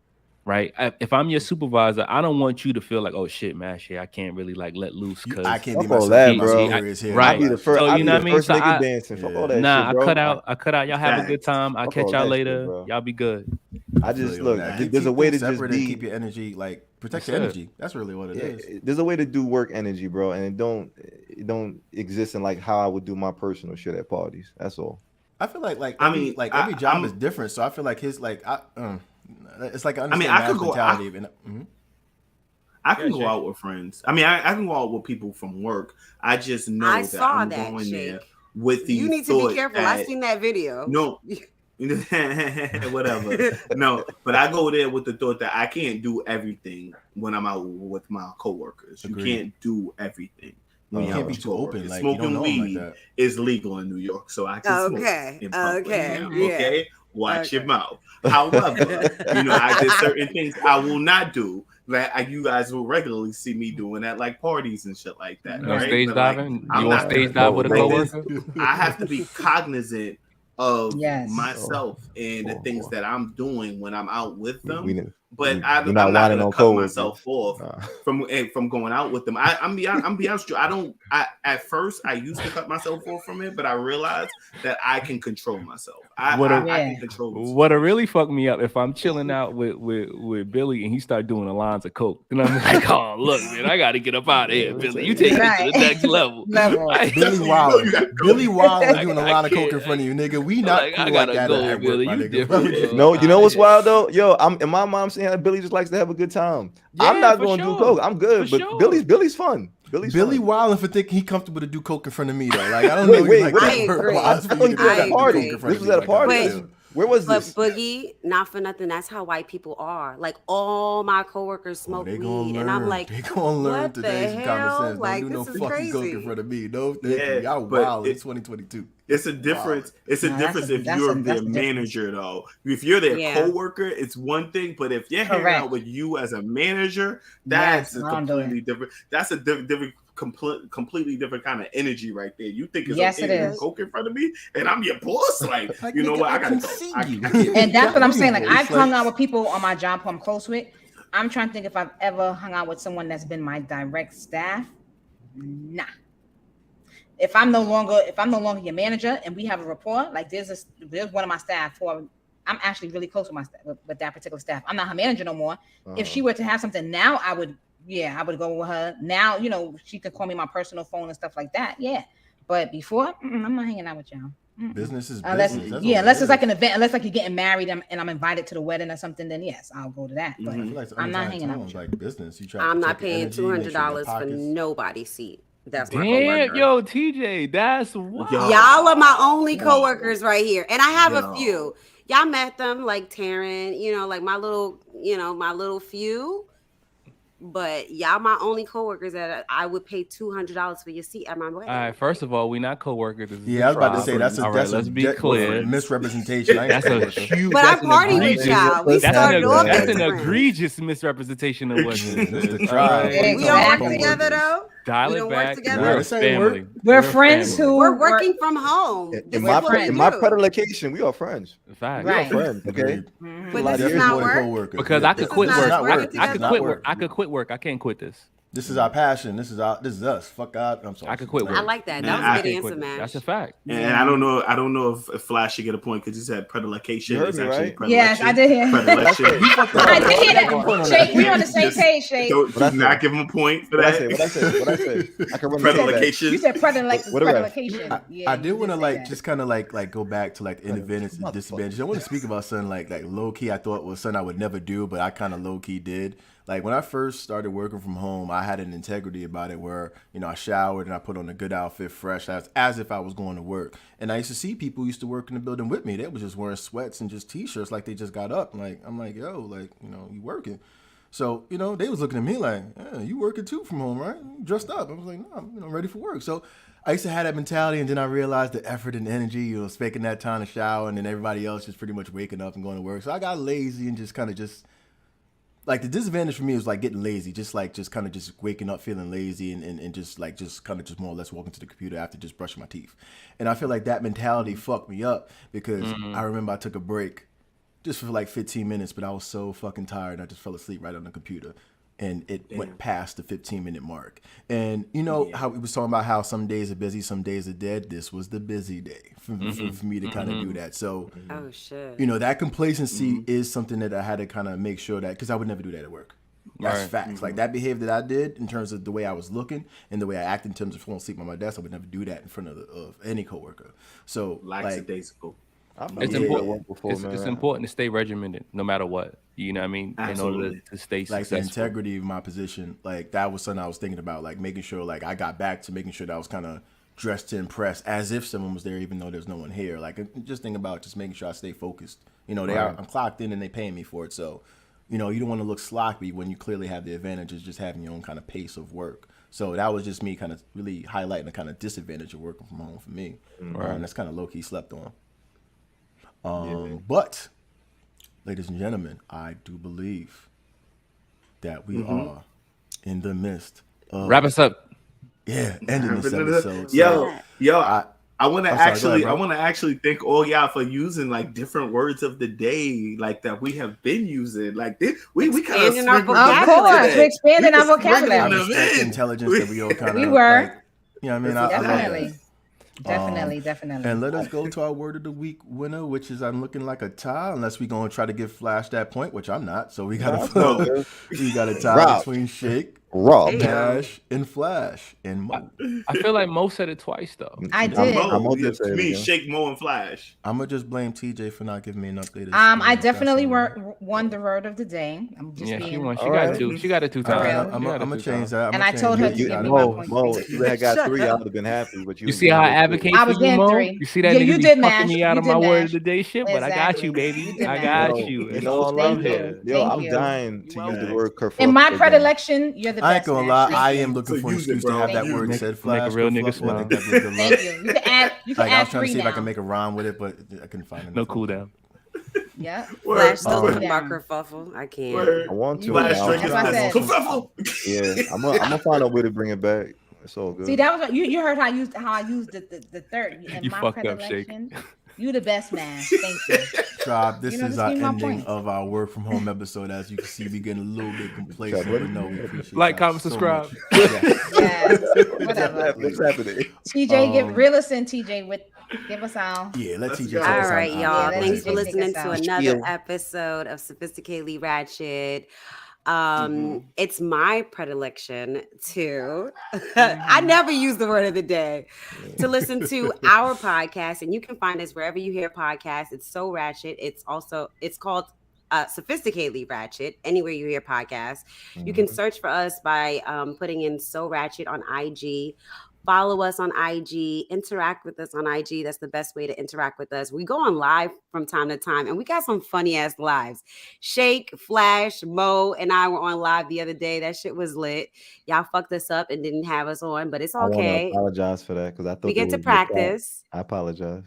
Right? If I'm your supervisor, I don't want you to feel like, oh shit, man, shit, I can't really like let loose because I can't be Fuck all myself. that, My bro. superior is here. Right. I'll be the first. So, I'll you be know the what I mean? first So nigga I- dancing. Fuck all that Nah, shit, bro. I cut out. Y'all have a good time. I'll Fuck catch all y'all that shit, later. bro. Y'all be good. I just Really on look. that. You There's a keep way to things just separate and be. keep your energy, like protect Yes, your sir. energy. That's really what it is. There's a way to do work energy, bro, and it don't exist in like how I would do my personal shit at parties. That's all. I feel like I every, mean, like every job I'm- is different. So I feel like his it's like I mean, understand I could Matt's go- mentality. Mhm. I can Yeah, go Shake. out with friends. I mean, I can go out with people from work. I just know I that saw I'm that, going Shake. there with the You need to be thought careful. I that- seen that video. No, Whatever. No, but I go there with the thought that I can't do everything when I'm out with my coworkers. Agreed. You can't do everything. When You you're can't out be with too open. coworkers. Like, you don't Smoking know 'em like weed that. is legal in New York, so I can smoke in public. Okay, now, yeah. Okay, watch Okay. your mouth. However, I did certain things I will not do. Like you guys will regularly see me doing at like parties and shit like that. You know, Right? stage But, like, diving. I'm You want not stage gonna- dive with a like this. coworker? I have to be cognizant of Yes. myself and the things that I'm doing when I'm out with them. But I'm not not whining gonna on cut coworkers. myself off from going out with them. I'm be honest with you. At first I used to cut myself off from it, but I realized that I can control myself. I can control myself. What'll really fuck me up if I'm chilling out with Billy and he start doing the lines of coke, and I'm like, oh look, man, I got to get up out of here, Billy. You take it to the next level. Billy Wilder, Billy Wilder doing a line of coke in can't. front of you, nigga. We not Like, cool I like gotta that go, at work, Billy. my You nigga. different. No, you know what's wild though? Yo, and my mom saying that Billy just likes to have a good time. I'm Yeah, not for going to do sure. coke. I'm good, For but sure. Billy's fun. Billy fun. wilding for thinking he comfortable to do coke in front of me though. Like I don't know. Wait, like wait, that I work agree. wise for I thought you you to were at do a I party. agree. coke in front This of was me at a like party. that. But- Where was But this? Boogie, not for nothing, that's how white people are. Like all my coworkers smoke They gonna weed, learn. and I'm like, they gonna learn what the today some common hell? sense. Like, Don't do no this is fucking coke in crazy. front of me. No, thank Yeah, you. Y'all but wild. it- It's 2022. It's a difference. It's a No, difference if that's you're a their difference. manager, though. If you're their Yeah. coworker, it's one thing. But if you're hanging Correct. out with you as a manager, that's Yes, a I don't do it. completely different. That's a different, completely different kind of energy right there. You think it's Yes, okay it to is. coke in front of me, and I'm your boss? Like, Like, you know nigga, what? I I gotta can go. see I you. can't. And that's what I'm saying. Like It's I've like- hung out with people on my job who I'm close with. I'm trying to think if I've ever hung out with someone that's been my direct staff. Nah. If I'm no longer your manager and we have a rapport, like there's one of my staff who I'm actually really close with with that particular staff. I'm not her manager no more. If she were to have something now, I would go with her. Now, she could call me my personal phone and stuff like that. Yeah. But before, I'm not hanging out with y'all. Business is Unless, business. That's yeah, all unless it it's like is. an event, unless like you're getting married and I'm invited to the wedding or something, then yes, I'll go to that. But I feel like it's I'm not untied hanging out tones, with you. like business. You try to I'm not protect your paying energy, make sure your $200 for pockets- nobody's seat. That's my Damn, coworker. yo, TJ, that's what. Yo. Y'all are my only coworkers right here, and I have Yo. a few. Y'all met them, like Taryn, like my little few. But y'all my only coworkers that I would pay $200 for your seat at my wedding. All right, first of all, we're not coworkers. This is Yeah, I was about to say tribe. that's a All right, let's be clear. misrepresentation. I ain't That's a coworker. huge. But I that's an party with egregious- y'all. We That's started an- off that's as That's an friends. egregious misrepresentation of what this It's is. the tribe. All right? We don't work Exactly. together though. Dial We it don't work back. together. We're a This ain't work. family. We're a friends family. who We're working from home. This In is my what we in my do. predilection, we are friends. Fact. We are Right. friends. Okay. Agreed. But A lot this of is years not more than work. coworkers. Because Yeah, I could This is quit not work. us working I could together. quit work. I could quit work. I can't quit this. This is our passion. This is us. Fuck God. I'm sorry. I could quit work. I like that. Yeah, That was I a good can't answer, quit. man. That's a fact. And I don't know if Flash should get a point because he said predilection. You heard It's me, actually right? predilection. Yes, I did hear. Predilection. I did hear that. Shay, we on the same page, Shay. Don't What I do not say? give him a point for What I that. say? What I say? I can run the tape back. Predilection. You said What a ref. predilection. I did want to just kind of like go back to like the advantage and disadvantage. I want to speak about something like low key. I thought was something I would never do, but I kind of low key did. Like when I first started working from home, I had an integrity about it where, I showered and I put on a good outfit, fresh as if I was going to work. And I used to see people who used to work in the building with me. They was just wearing sweats and just t-shirts like they just got up. I'm like, yo, like, you working. So, they was looking at me like, yeah, you working too from home, right? You dressed up. I was like, no, I'm ready for work. So I used to have that mentality, and then I realized the effort and energy, taking that time to shower, and then everybody else just pretty much waking up and going to work. So I got lazy and just kind of like the disadvantage for me was like getting lazy, just kind of just waking up feeling lazy and just kind of just more or less walking to the computer after just brushing my teeth. And I feel like that mentality fucked me up because I remember I took a break just for like 15 minutes, but I was so fucking tired. I just fell asleep right on the computer. And it went past the 15-minute mark. And how we was talking about how some days are busy, some days are dead. This was the busy day for me to kind of do that. So, Oh shit. that complacency is something that I had to kind of make sure that, because I would never do that at work. That's Right. facts. Like that behavior that I did in terms of the way I was looking and the way I acted in terms of falling asleep on my desk, I would never do that in front of any coworker. So, Lackadaisical. It's Yeah. important. Before, It's man. important to stay regimented no matter what. You know what I mean? In order Absolutely. to stay like the successful. integrity of my position, like that was something I was thinking about, like making sure like I got back to making sure that I was kind of dressed to impress, as if someone was there, even though there's no one here. Like, just think about just making sure I stay focused. You know, I'm clocked in and they paying me for it. So, you know, you don't want to look sloppy when you clearly have the advantage of just having your own kind of pace of work. So that was just me kind of really highlighting the kind of disadvantage of working from home for me. That's kind of low key slept on. But, ladies and gentlemen, I do believe that we are in the midst of Wrap us up. ending this episode. So, I want to I want to actually thank all y'all for using like different words of the day, like that we have been using. Like we kind of Expanding our Of course, we're expanding our I vocabulary. respect the intelligence that we all kind of We were. like, you know what I mean? I love that. Definitely. And let us go to our word of the week winner, which is I'm looking like a tie, unless we're gonna try to give Flash that point, which I'm not. So we got a tie between Shake, Dash, and Flash, and Mo. I feel like Mo said it twice though. I did. Me, Shake, Mo, and Flash. I'm gonna just blame TJ for not giving me an update. I definitely won the word of the day. I'm just being. She won. She got two. She got it 2 times. I'm gonna change that. And I told her to give me my point. Mo, if you had got 3, I would have been happy. But you see how I advocate I for was you, getting Mo? 3. You see that Yeah, nigga you be did, fucking Nash. me out of You my did, word Nash. of the day shit, but I got you, baby. You did, I Nash. got you. You know, I love Thank it. you. Yo, Thank I'm you. dying to use the word kerfuffle. In my again. predilection, you're the best. I ain't gonna lie, Nash. I Thank am you. looking for an use it, excuse to bro. have that Thank word you. said. Make Flash, a real nigga kerfuffle. I smile. think that'd be good luck. Thank you. You can add. You can Like, I add was trying to 3 see if I can now. make a rhyme with it, but I couldn't find it. No cool down. Yeah. Flash still Word. talking about kerfuffle. I can't. Word. I want to. You but did. I Flash, don't That's what I have said. Kerfuffle. Yeah, I'm gonna find a way to bring it back. It's all good. See, that was you heard how I used the third. In You my fucked up, Shake. predilection, you the best, man. Thank you. Tribe, this You know, is just our give me my ending point. of our work from home episode. As you can see, we getting a little bit complacent, Tribe, but no, we appreciate Like, y'all comment, so subscribe. much. Yeah. Yeah. Whatever. What's happening? TJ, reel us in. TJ, give us all. Yeah, let Let's TJ go. take All us right, out. y'all. Yeah, Thanks let's for take listening us to out. another episode of Sophisticatedly Ratchet. It's my predilection to I never use the word of the day to listen to our podcast, and you can find us wherever you hear podcasts. It's SoRatchet. It's called Sophisticatedly Ratchet. Anywhere you hear podcasts, you can search for us by putting in SoRatchet on IG. Follow us on IG, interact with us on IG. That's the best way to interact with us. We go on live from time to time, and we got some funny ass lives. Shake, Flash, Mo, and I were on live the other day. That shit was lit. Y'all fucked us up and didn't have us on, but it's I want to okay. apologize for that because I thought We get to there was no problem. practice. I apologize.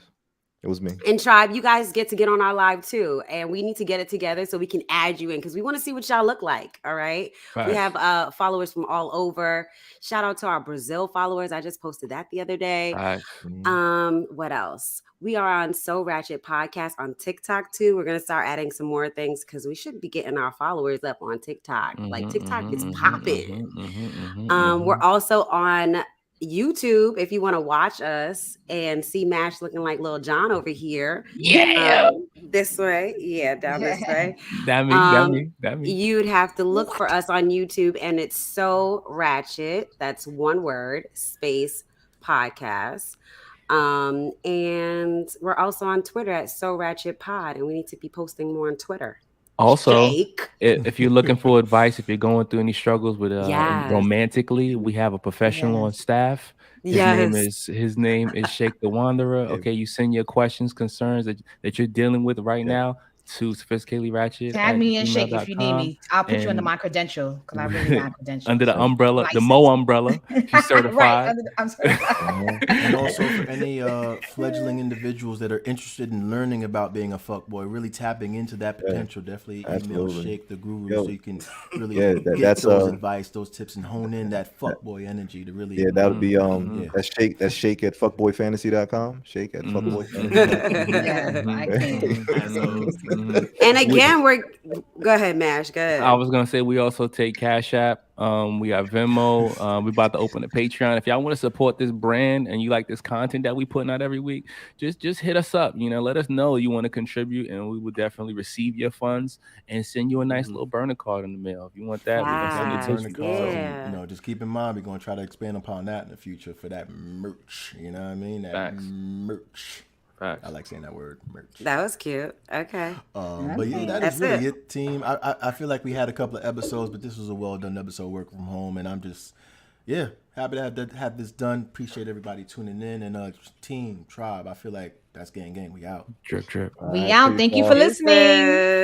It was me. And Tribe, you guys get on our live too. And we need to get it together so we can add you in because we want to see what y'all look like. All right. Right. We have followers from all over. Shout out to our Brazil followers. I just posted that the other day. Right. What else? We are on SoRatchet Podcast on TikTok too. We're gonna start adding some more things because we should be getting our followers up on TikTok. Like TikTok is popping. We're also on YouTube if you want to watch us and see Mash looking like Lil Jon over here. Yeah. This way. Yeah, down this way. That me. You'd have to look for us on YouTube, and it's SoRatchet. That's one word, space podcast. And we're also on Twitter at SoRatchet Pod, and we need to be posting more on Twitter. Also, Jake. if you're looking for advice, if you're going through any struggles with Yes. romantically, we have a professional on staff. His name is Shake the Wanderer. Okay, you send your questions, concerns that you're dealing with right now to Sophisticatedly Ratchet. Tag me and Shake if you need me. I'll put you under my credential because I really got credentials. Under the umbrella, the Mo umbrella. She's certified. Right, I'm certified. And also for any fledgling individuals that are interested in learning about being a fuckboy, really tapping into that potential, definitely email Shake the Guru so you can really get those advice, those tips, and hone in that fuckboy energy to really. Yeah, that would be that's Shake at FuqBoiFantasy.com. Shake at FuqBoiFantasy. And again, go ahead, Mash. Go ahead. I was gonna say we also take Cash App. We got Venmo. We're about to open a Patreon. If y'all want to support this brand and you like this content that we putting out every week, just hit us up. Let us know you want to contribute, and we will definitely receive your funds and send you a nice little burner card in the mail. If you want that, we're gonna send you a burner card. And, just keep in mind we're gonna try to expand upon that in the future for that merch. You know what I mean? That merch. I like saying that word, merch. That was cute. Okay. But yeah, that's really it, team. I feel like we had a couple of episodes, but this was a well done episode, work from home, and I'm just yeah, happy to have this done. Appreciate everybody tuning in, and team tribe. I feel like that's gang. We out. Drip. We out. Thank you for listening.